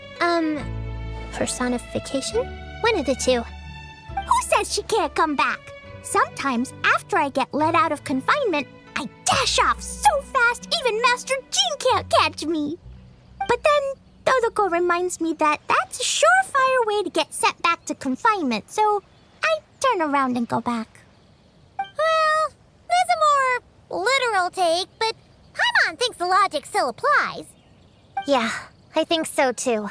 D: personification? One of the two.
A: Who says she can't come back? Sometimes, after I get let out of confinement, I dash off so fast even Master Jean can't catch me. But then, Dodoko reminds me that that's a surefire way to get sent back to confinement, so I turn around and go back.
D: Well, there's a more literal take, but Paimon thinks the logic still applies. Yeah, I think so too.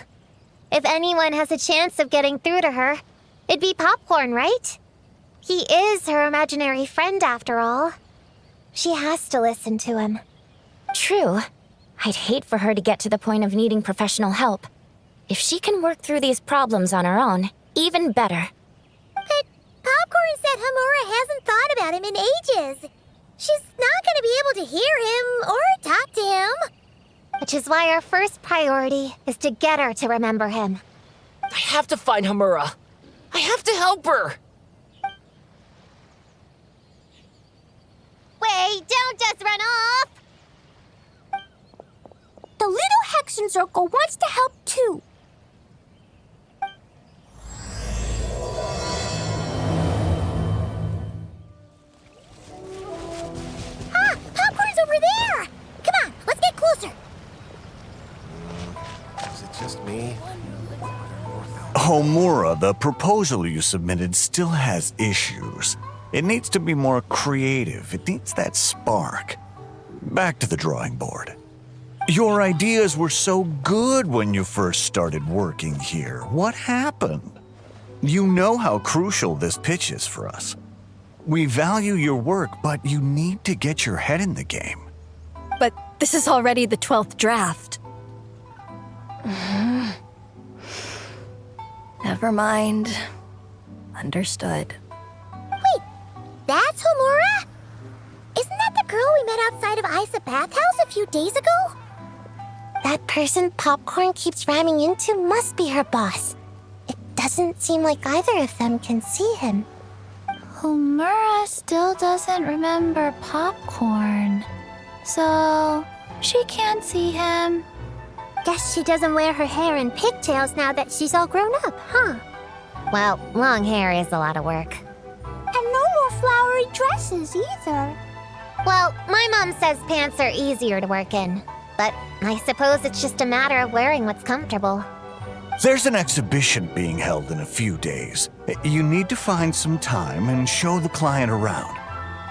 D: If anyone has a chance of getting through to her, it'd be Popcorn, right? He is her imaginary friend after all. She has to listen to him.
G: True. I'd hate for her to get to the point of needing professional help. If she can work through these problems on her own, even better.
D: But Popcorn said Hamura hasn't thought about him in ages. She's not going to be able to hear him or talk to him. Which is why our first priority is to get her to remember him.
E: I have to find Hamura. I have to help her.
D: Wait, don't just run off!
A: The little Hexen Circle wants to help too.
D: Popcorn's over there! Come on, let's get closer.
I: Is it just me?
J: Homura, the proposal you submitted still has issues. It needs to be more creative. It needs that spark. Back to the drawing board. Your ideas were so good when you first started working here. What happened? You know how crucial this pitch is for us. We value your work, but you need to get your head in the game.
C: But this is already the 12th draft. Never mind. Understood.
D: Wait, that's Homura? Isn't that the girl we met outside of Isa Bathhouse a few days ago? That person Popcorn keeps ramming into must be her boss. It doesn't seem like either of them can see him.
F: Homura still doesn't remember Popcorn. So, she can't see him.
D: Guess she doesn't wear her hair in pigtails now that she's all grown up, huh? Well, long hair is a lot of work.
A: And no more flowery dresses either.
D: Well, my mom says pants are easier to work in. But I suppose it's just a matter of wearing what's comfortable.
J: There's an exhibition being held in a few days. You need to find some time and show the client around.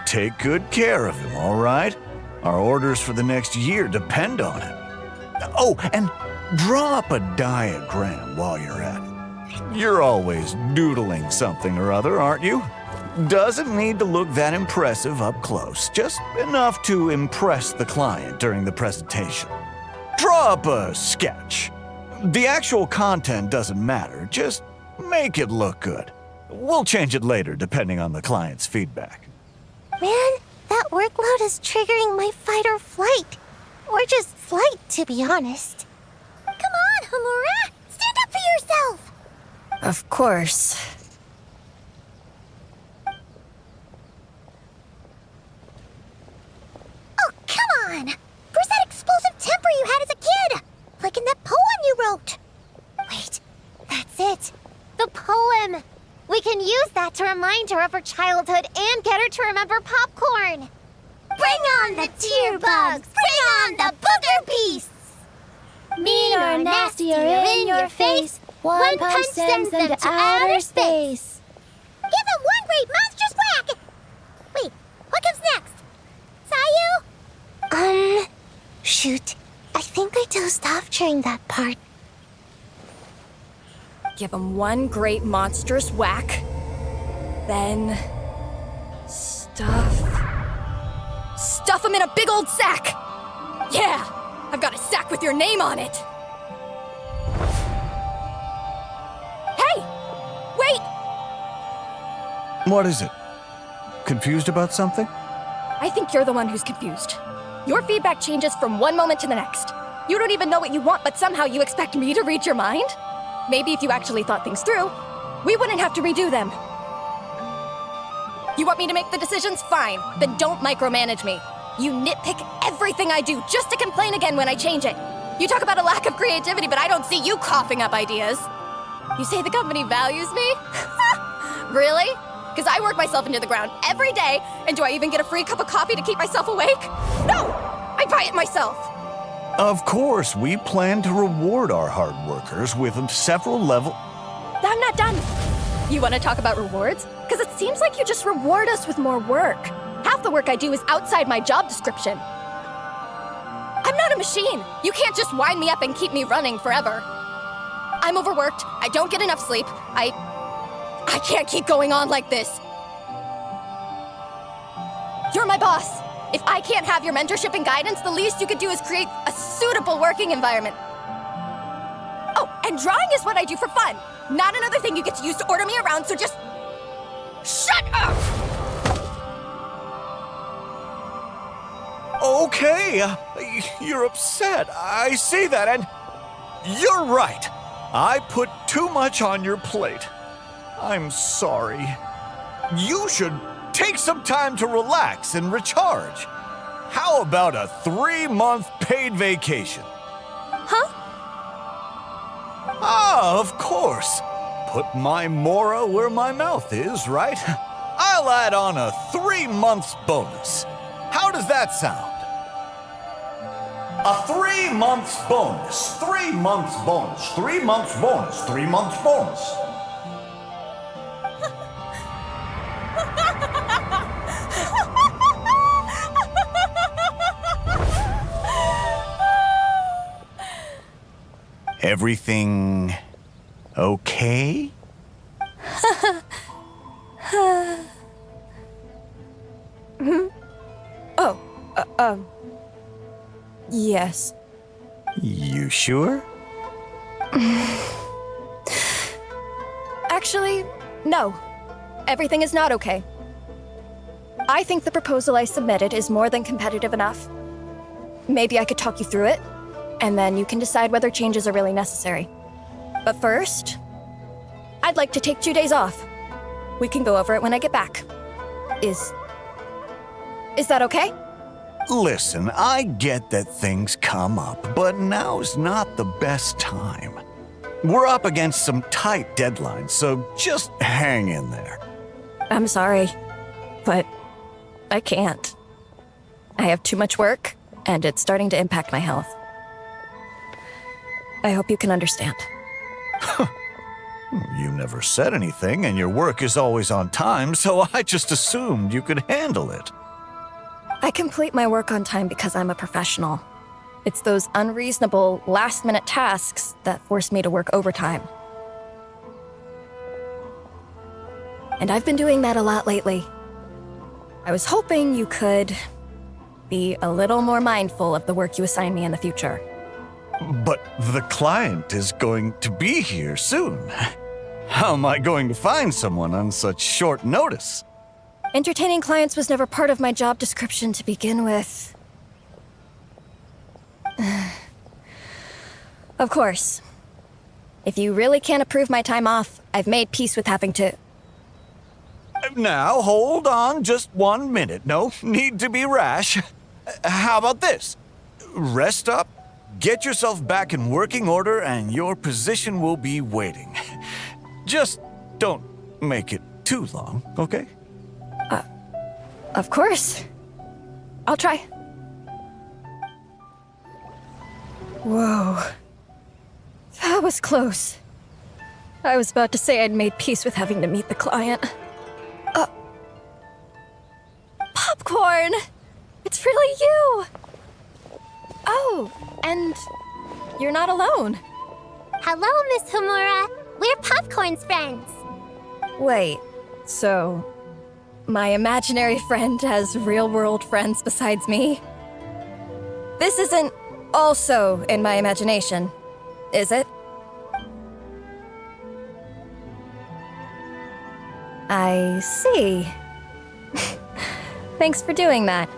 J: Take good care of him, all right? Our orders for the next year depend on it. Oh, and draw up a diagram while you're at it. You're always doodling something or other, aren't you? Doesn't need to look that impressive up close, just enough to impress the client during the presentation. Draw up a sketch. The actual content doesn't matter, just make it look good. We'll change it later depending on the client's feedback.
D: Man, that workload is triggering my fight or flight. Or just flight, to be honest. Come on, Homura! Stand up for yourself!
B: Of course.
D: Oh, come on! Where's that explosive temper you had as a kid? Like in that poem you wrote. Wait, that's it. The poem! We can use that to remind her of her childhood and get her to remember Popcorn. Bring on the tear bugs! Bring on the booger beasts!
F: Mean or nasty or in your face, one punch sends them to outer space.
D: Give them one great monstrous whack! Wait, what comes next? Sayu? Shoot. I think I dozed off during that part.
B: Give him one great monstrous whack. Then... Stuff him in a big old sack! Yeah! I've got a sack with your name on it! Hey! Wait!
J: What is it? Confused about something?
B: I think you're the one who's confused. Your feedback changes from one moment to the next. You don't even know what you want, but somehow you expect me to read your mind? Maybe if you actually thought things through, we wouldn't have to redo them. You want me to make the decisions? Fine. Then don't micromanage me. You nitpick everything I do just to complain again when I change it. You talk about a lack of creativity, but I don't see you coughing up ideas. You say the company values me? Really? Because I work myself into the ground every day, and do I even get a free cup of coffee to keep myself awake? No! I buy it myself!
J: Of course, we plan to reward our hard workers with several level...
B: I'm not done. You want to talk about rewards? Because it seems like you just reward us with more work. Half the work I do is outside my job description. I'm not a machine. You can't just wind me up and keep me running forever. I'm overworked. I don't get enough sleep. I can't keep going on like this. You're my boss. If I can't have your mentorship and guidance, the least you could do is create a suitable working environment. Oh, and drawing is what I do for fun. Not another thing you get to use to order me around, so just... shut up!
J: Okay, you're upset. I see that, and you're right. I put too much on your plate. I'm sorry. You should take some time to relax and recharge. How about a 3-month paid vacation?
B: Huh?
J: Ah, of course. Put my mora where my mouth is, right? I'll add on a 3 months bonus. How does that sound? A 3 months bonus, 3 months bonus, 3 months bonus, 3 months bonus. Everything okay?
B: Yes.
J: You sure?
B: Actually, no. Everything is not okay. I think the proposal I submitted is more than competitive enough. Maybe I could talk you through it, and then you can decide whether changes are really necessary. But first, I'd like to take 2 days off. We can go over it when I get back. Is that okay?
J: Listen, I get that things come up, but now's not the best time. We're up against some tight deadlines, so just hang in there.
B: I'm sorry, but I can't. I have too much work, and it's starting to impact my health. I hope you can understand.
J: You never said anything, and your work is always on time, so I just assumed you could handle it.
B: I complete my work on time because I'm a professional. It's those unreasonable, last-minute tasks that force me to work overtime. And I've been doing that a lot lately. I was hoping you could be a little more mindful of the work you assign me in the future.
J: But the client is going to be here soon. How am I going to find someone on such short notice?
B: Entertaining clients was never part of my job description to begin with. Of course. If you really can't approve my time off, I've made peace with having to...
J: Now, hold on just 1 minute. No need to be rash. How about this? Rest up, get yourself back in working order, and your position will be waiting. Just don't make it too long, okay?
B: Of course. I'll try. Whoa. That was close. I was about to say I'd made peace with having to meet the client. Popcorn! It's really you! Oh, and you're not alone.
D: Hello, Miss Homura. We're Popcorn's friends.
B: Wait, so my imaginary friend has real-world friends besides me? This isn't also in my imagination, is it? I see. Thanks for doing that.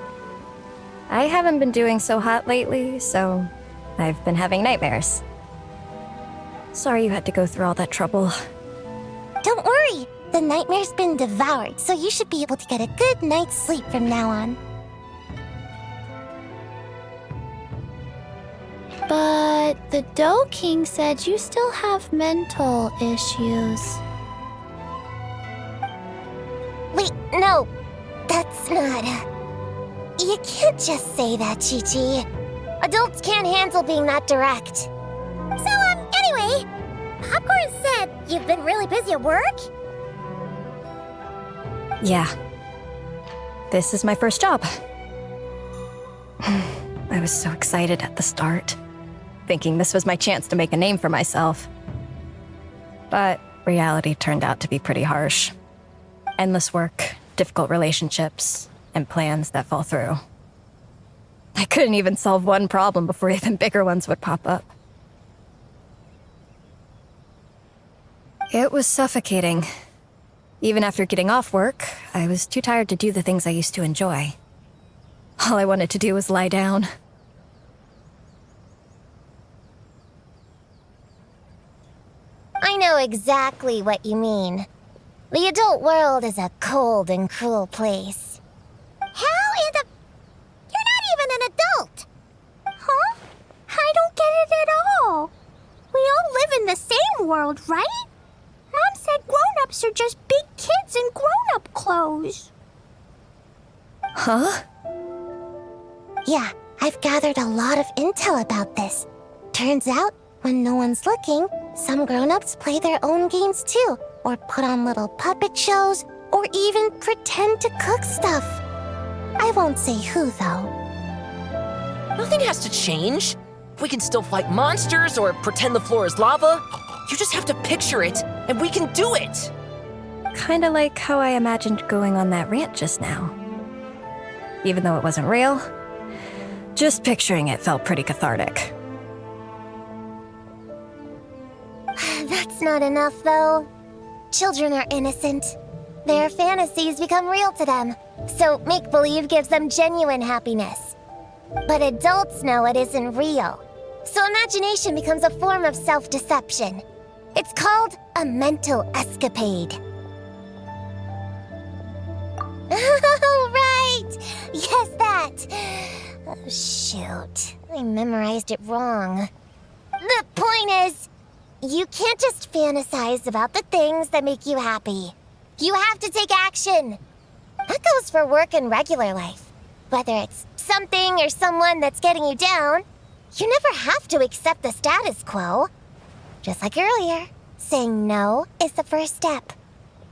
B: I haven't been doing so hot lately, so I've been having nightmares. Sorry you had to go through all that trouble.
A: Don't worry. The nightmare's been devoured, so you should be able to get a good night's sleep from now on.
F: But the Dough King said you still have mental issues.
D: Wait, no. That's not... You can't just say that, Chi-Chi. Adults can't handle being that direct.
A: So, anyway, Popcorn said you've been really busy at work?
C: Yeah. This is my first job. I was so excited at the start, thinking this was my chance to make a name for myself. But reality turned out to be pretty harsh. Endless work, difficult relationships, and plans that fall through. I couldn't even solve one problem before even bigger ones would pop up. It was suffocating. Even after getting off work, I was too tired to do the things I used to enjoy. All I wanted to do was lie down.
D: I know exactly what you mean. The adult world is a cold and cruel place.
A: How in the... You're not even an adult!
F: Huh? I don't get it at all. We all live in the same world, right? Mom said grown-ups are just big kids in grown-up clothes.
C: Huh?
D: Yeah, I've gathered a lot of intel about this. Turns out, when no one's looking, some grown-ups play their own games too, or put on little puppet shows, or even pretend to cook stuff. I won't say who, though.
E: Nothing has to change. We can still fight monsters or pretend the floor is lava. You just have to picture it, and we can do it!
C: Kinda like how I imagined going on that rant just now. Even though it wasn't real, just picturing it felt pretty cathartic.
D: That's not enough, though. Children are innocent. Their fantasies become real to them, so make-believe gives them genuine happiness. But adults know it isn't real, so imagination becomes a form of self-deception. It's called a mental escapade. Oh, right! Yes, that! Oh, shoot. I memorized it wrong. The point is, you can't just fantasize about the things that make you happy. You have to take action. That goes for work and regular life. Whether it's something or someone that's getting you down, you never have to accept the status quo. Just like earlier, saying no is the first step.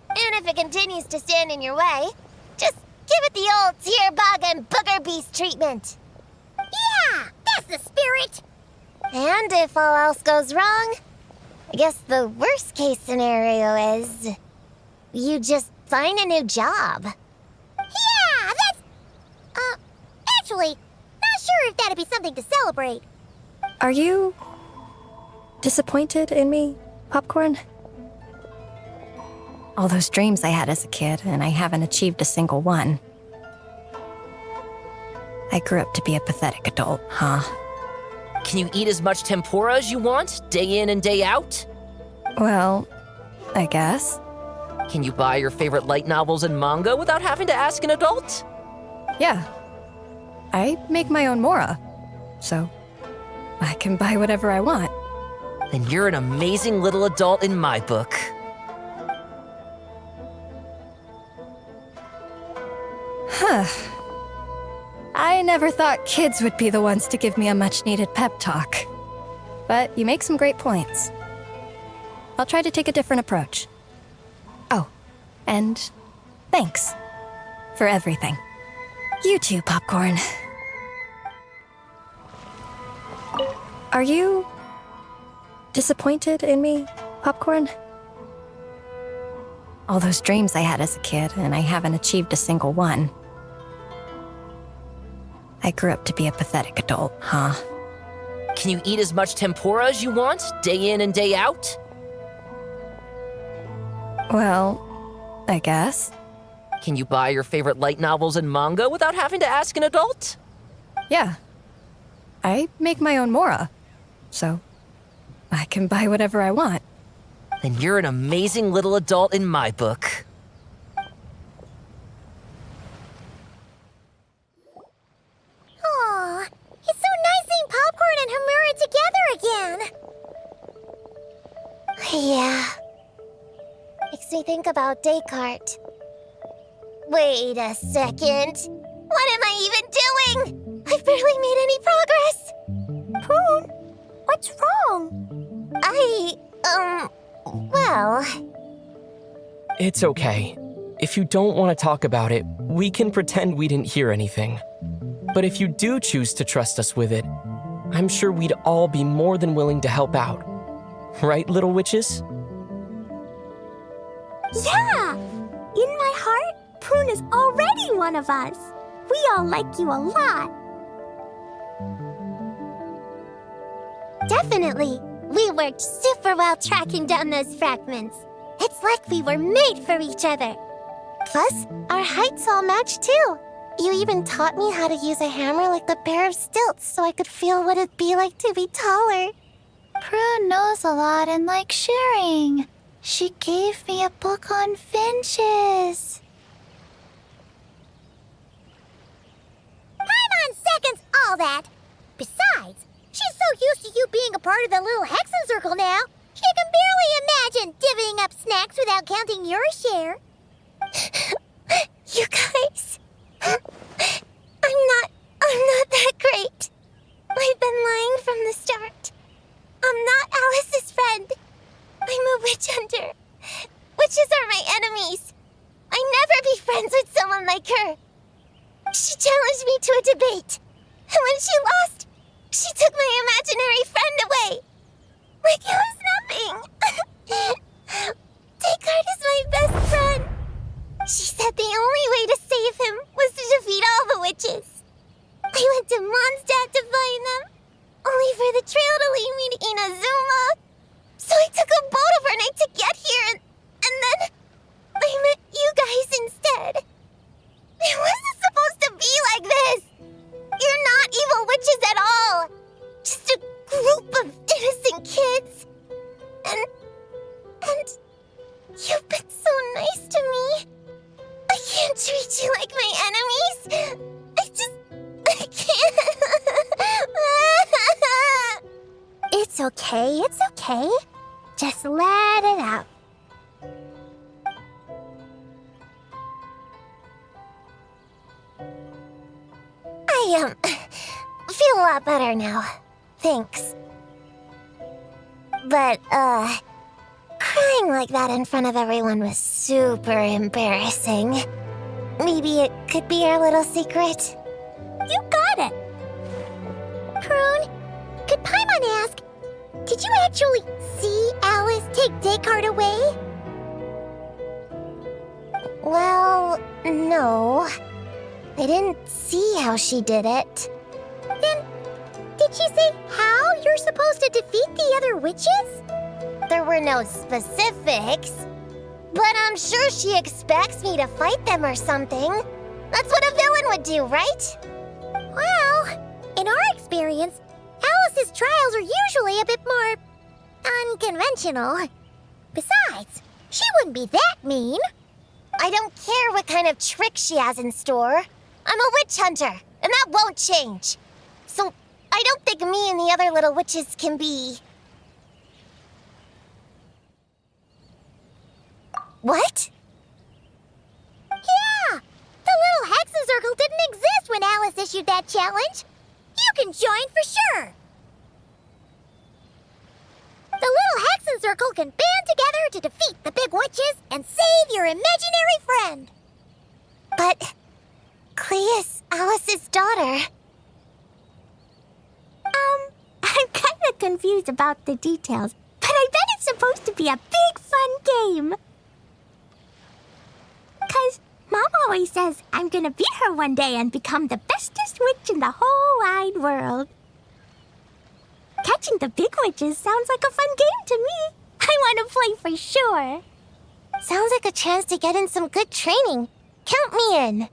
D: And if it continues to stand in your way, just give it the old tear bug and booger beast treatment.
A: Yeah, that's the spirit!
D: And if all else goes wrong, I guess the worst case scenario is you just find a new job.
A: Yeah, that's... actually, not sure if that'd be something to celebrate.
C: Are you disappointed in me, Popcorn? All those dreams I had as a kid, and I haven't achieved a single one. I grew up to be a pathetic adult, huh?
E: Can you eat as much tempura as you want, day in and day out?
C: Well, I guess.
E: Can you buy your favorite light novels and manga without having to ask an adult?
C: Yeah. I make my own mora, so I can buy whatever I want.
E: Then you're an amazing little adult in my book.
C: Huh. I never thought kids would be the ones to give me a much-needed pep talk. But you make some great points. I'll try to take a different approach. Oh, and thanks for everything. You too, Popcorn. Are you disappointed in me, Popcorn? All those dreams I had as a kid, and I haven't achieved a single one. I grew up to be a pathetic adult, huh?
E: Can you eat as much tempura as you want, day in and day out?
C: Well, I guess.
E: Can you buy your favorite light novels and manga without having to ask an adult?
C: Yeah. I make my own mora, so I can buy whatever I want.
E: Then you're an amazing little adult in my book.
A: Aw, it's so nice seeing Popcorn and Hamura
D: think about Descartes. Wait a second. What am I even doing? I've barely made any progress.
A: Prune, what's wrong?
D: Well...
E: It's okay. If you don't want to talk about it, we can pretend we didn't hear anything. But if you do choose to trust us with it, I'm sure we'd all be more than willing to help out. Right, little witches?
A: Yeah! In my heart, Prune is already one of us. We all like you a lot.
D: Definitely. We worked super well tracking down those fragments. It's like we were made for each other. Plus, our heights all match too. You even taught me how to use a hammer like the Bear of Stilts so I could feel what it'd be like to be taller.
F: Prune knows a lot and likes sharing. She gave me a book on finches.
A: Paimon seconds all that. Besides, she's so used to you being a part of the little Hexen Circle now, she can barely imagine divvying up snacks without counting your share.
D: You guys, I'm not that great. I've been lying from the start. I'm not Alice's friend. I'm a witch hunter. Witches are my enemies. I'd never be friends with someone like her. She challenged me to a debate, and when she lost, she took my imaginary friend away. Like it was nothing. Descartes is my best friend. She said the only way to save him was to defeat all the witches. I went to Mondstadt to find them, only for the trail to lead me to Inazuma. So I took a boat overnight to get here, and then I met you guys instead. It wasn't supposed to be like this. You're not evil witches at all. Just a group of innocent kids. And you've been so nice to me. I can't treat you like my enemies. I can't.
A: It's okay, it's okay. Just let it out.
D: I feel a lot better now. Thanks. But, crying like that in front of everyone was super embarrassing. Maybe it could be our little secret.
A: You got it. Prune, could Paimon ask, did you actually see Alice take Descartes away?
D: Well, no. I didn't see how she did it.
A: Then, did she say how you're supposed to defeat the other witches?
D: There were no specifics. But I'm sure she expects me to fight them or something. That's what a villain would do, right?
A: Well, in our experience, Alice's trials are usually a bit more unconventional. Besides, she wouldn't be that mean.
D: I don't care what kind of trick she has in store. I'm a witch hunter, and that won't change. So I don't think me and the other little witches can be... What?
A: Yeah! The little Hexen Circle didn't exist when Alice issued that challenge. You can join for sure. The little Hexen Circle can band together to defeat the big witches and save your imaginary friend.
D: But Clea is Alice's daughter.
A: I'm kind of confused about the details, but I bet it's supposed to be a big fun game. 'Cause Mom always says I'm gonna beat her one day and become the bestest witch in the whole wide world. Catching the big witches sounds like a fun game to me. I want to play for sure.
D: Sounds like a chance to get in some good training. Count me in.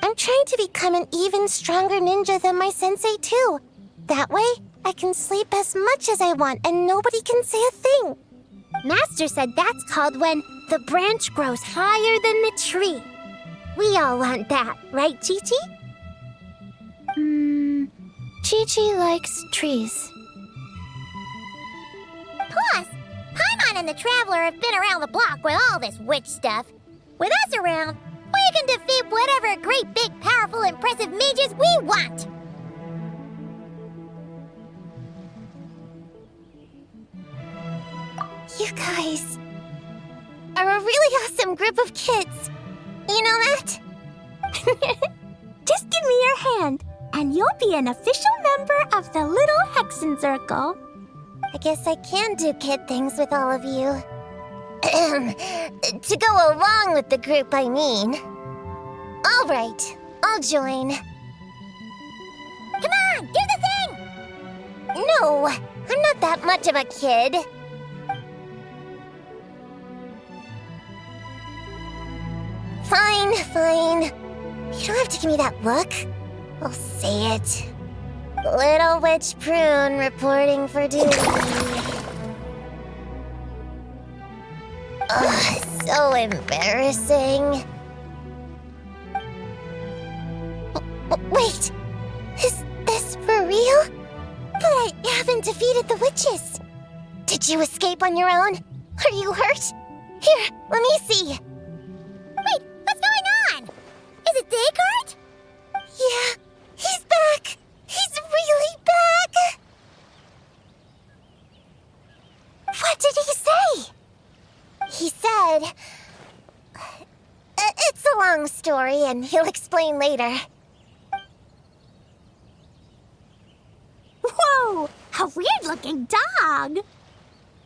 D: I'm trying to become an even stronger ninja than my sensei, too. That way, I can sleep as much as I want and nobody can say a thing.
A: Master said that's called when the branch grows higher than the tree. We all want that, right, Chi-Chi?
F: Chi-Chi likes trees.
A: Plus, Paimon Paimon and the Traveler have been around the block with all this witch stuff. With us around, we can defeat whatever great, big, powerful, impressive mages we want.
D: You guys are a really awesome group of kids. You know that?
A: Just give me your hand, and you'll be an official member of the Little Hexen Circle.
D: I guess I can do kid things with all of you. To go along with the group, I mean. All right, I'll join.
A: Come on, do the thing!
D: No, I'm not that much of a kid. Fine. You don't have to give me that look. I'll say it. Little Witch Prune reporting for duty. Ugh, so embarrassing. Wait, is this for real? But I haven't defeated the witches. Did you escape on your own? Are you hurt? Here, let me see.
A: Wait, what's going on? Is it Descartes?
D: Yeah, he's back. He's really back. What did he say? He said... It's a long story, and he'll explain later.
A: Whoa, a weird-looking dog.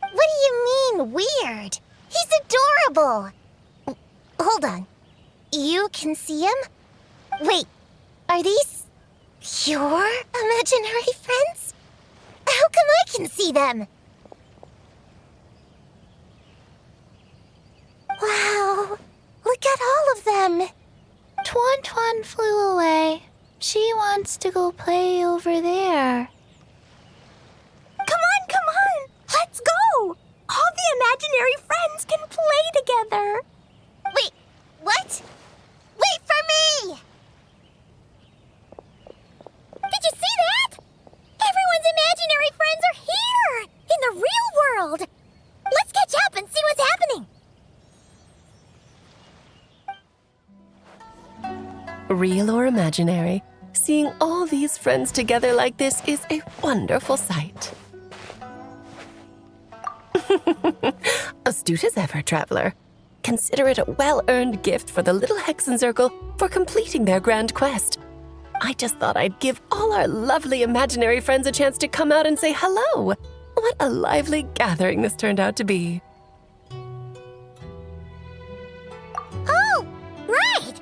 D: What do you mean, weird? He's adorable. Hold on. You can see him? Wait, are these your imaginary friends? How come I can see them? Wow, look at all of them.
F: Tuan flew away. She wants to go play over there.
A: Come on, let's go. All the imaginary friends can play together.
D: Wait, what? Wait for me!
A: Did you see that? Everyone's imaginary friends are here, in the real world. Let's catch up and see what's happening.
I: Real or imaginary, seeing all these friends together like this is a wonderful sight. Astute as ever, Traveler. Consider it a well-earned gift for the Little Hexen Circle for completing their grand quest. I just thought I'd give all our lovely imaginary friends a chance to come out and say hello. What a lively gathering this turned out to be.
A: Oh, right.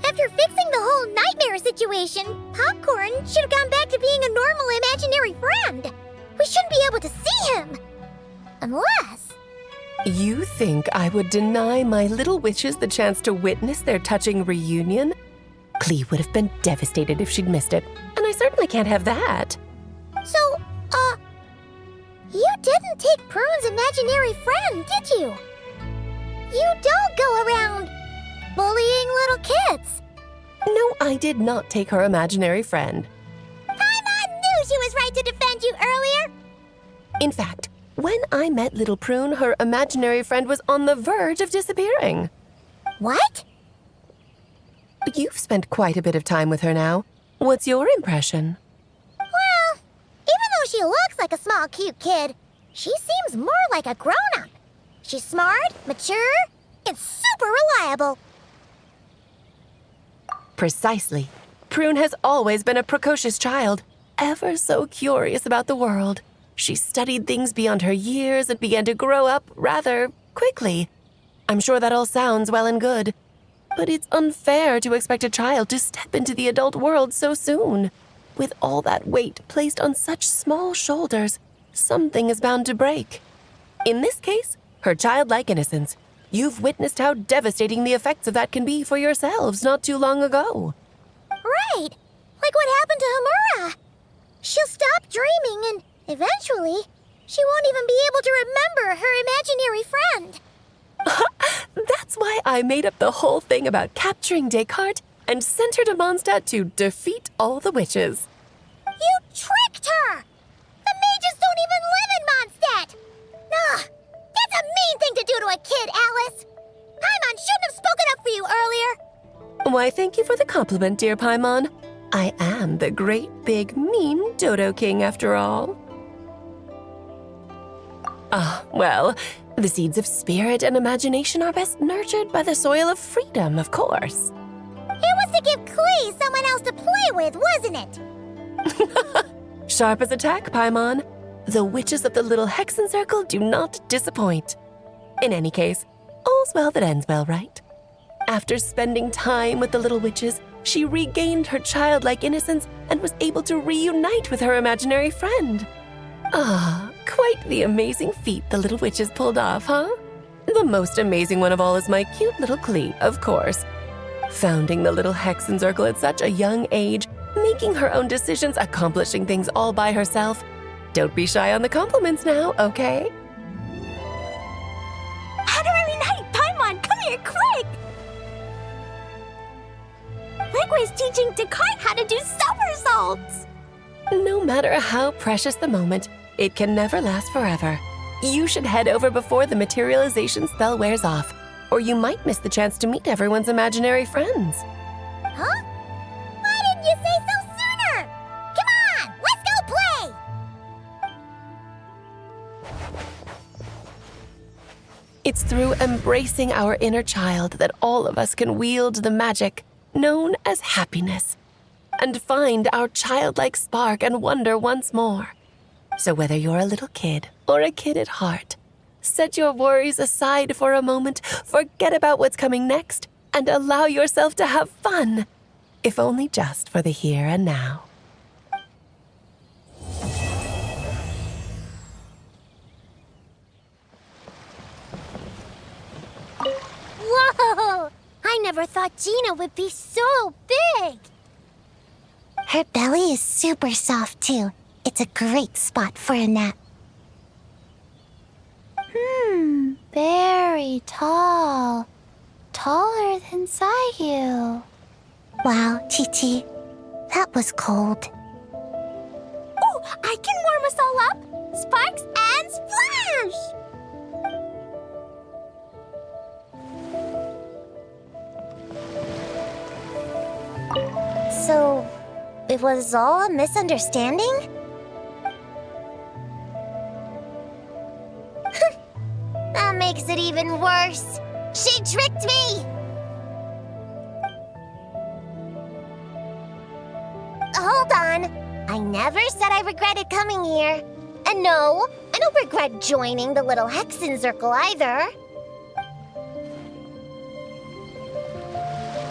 A: After fixing the whole nightmare situation, Popcorn should have gone back to being a normal imaginary friend. We shouldn't be able to see him. Unless...
I: You think I would deny my little witches the chance to witness their touching reunion? Clee would have been devastated if she'd missed it, and I certainly can't have that.
A: So, you didn't take Prune's imaginary friend, did you? You don't go around bullying little kids.
I: No, I did not take her imaginary friend.
A: Paimon knew she was right to defend you earlier.
I: In fact, when I met Little Prune, her imaginary friend was on the verge of disappearing.
A: What?
I: You've spent quite a bit of time with her now. What's your impression?
A: Well, even though she looks like a small, cute kid, she seems more like a grown-up. She's smart, mature, and super reliable.
I: Precisely. Prune has always been a precocious child, ever so curious about the world. She studied things beyond her years and began to grow up rather quickly. I'm sure that all sounds well and good, but it's unfair to expect a child to step into the adult world so soon. With all that weight placed on such small shoulders, something is bound to break. In this case, her childlike innocence. You've witnessed how devastating the effects of that can be for yourselves not too long ago.
A: Right, like what happened to Hamura. She'll stop dreaming and eventually, she won't even be able to remember her imaginary friend.
I: That's why I made up the whole thing about capturing Descartes and sent her to Mondstadt to defeat all the witches.
A: You tricked her! The mages don't even live in Mondstadt! Ugh, that's a mean thing to do to a kid, Alice! Paimon shouldn't have spoken up for you earlier!
I: Why, thank you for the compliment, dear Paimon. I am the great, big, mean Dodo King, after all. Well, the seeds of spirit and imagination are best nurtured by the soil of freedom, of course.
A: It was to give Klee someone else to play with, wasn't it?
I: Sharp as a tack, Paimon. The witches of the little Hexen Circle do not disappoint. In any case, all's well that ends well, right? After spending time with the little witches, she regained her childlike innocence and was able to reunite with her imaginary friend. Quite the amazing feat the little witches pulled off, huh? The most amazing one of all is my cute little Klee, of course. Founding the little Hexen Circle at such a young age, making her own decisions, accomplishing things all by herself. Don't be shy on the compliments now, okay?
G: How do I reunite? Paimon, come here, quick! Likewise teaching Descartes how to do somersaults!
I: No matter how precious the moment, it can never last forever. You should head over before the materialization spell wears off, or you might miss the chance to meet everyone's imaginary friends.
A: Huh? Why didn't you say so sooner? Come on, let's go play!
I: It's through embracing our inner child that all of us can wield the magic known as happiness and find our childlike spark and wonder once more. So whether you're a little kid or a kid at heart, set your worries aside for a moment, forget about what's coming next, and allow yourself to have fun, if only just for the here and now.
A: Whoa! I never thought Gina would be so big!
D: Her belly is super soft, too. It's a great spot for a nap.
F: Very tall. Taller than Sayu.
D: Wow, Chi-Chi. That was cold.
G: Oh, I can warm us all up! Sparks and splash!
D: So, it was all a misunderstanding?
A: That makes it even worse. She tricked me! Hold on. I never said I regretted coming here. And no, I don't regret joining the little Hexen Circle either.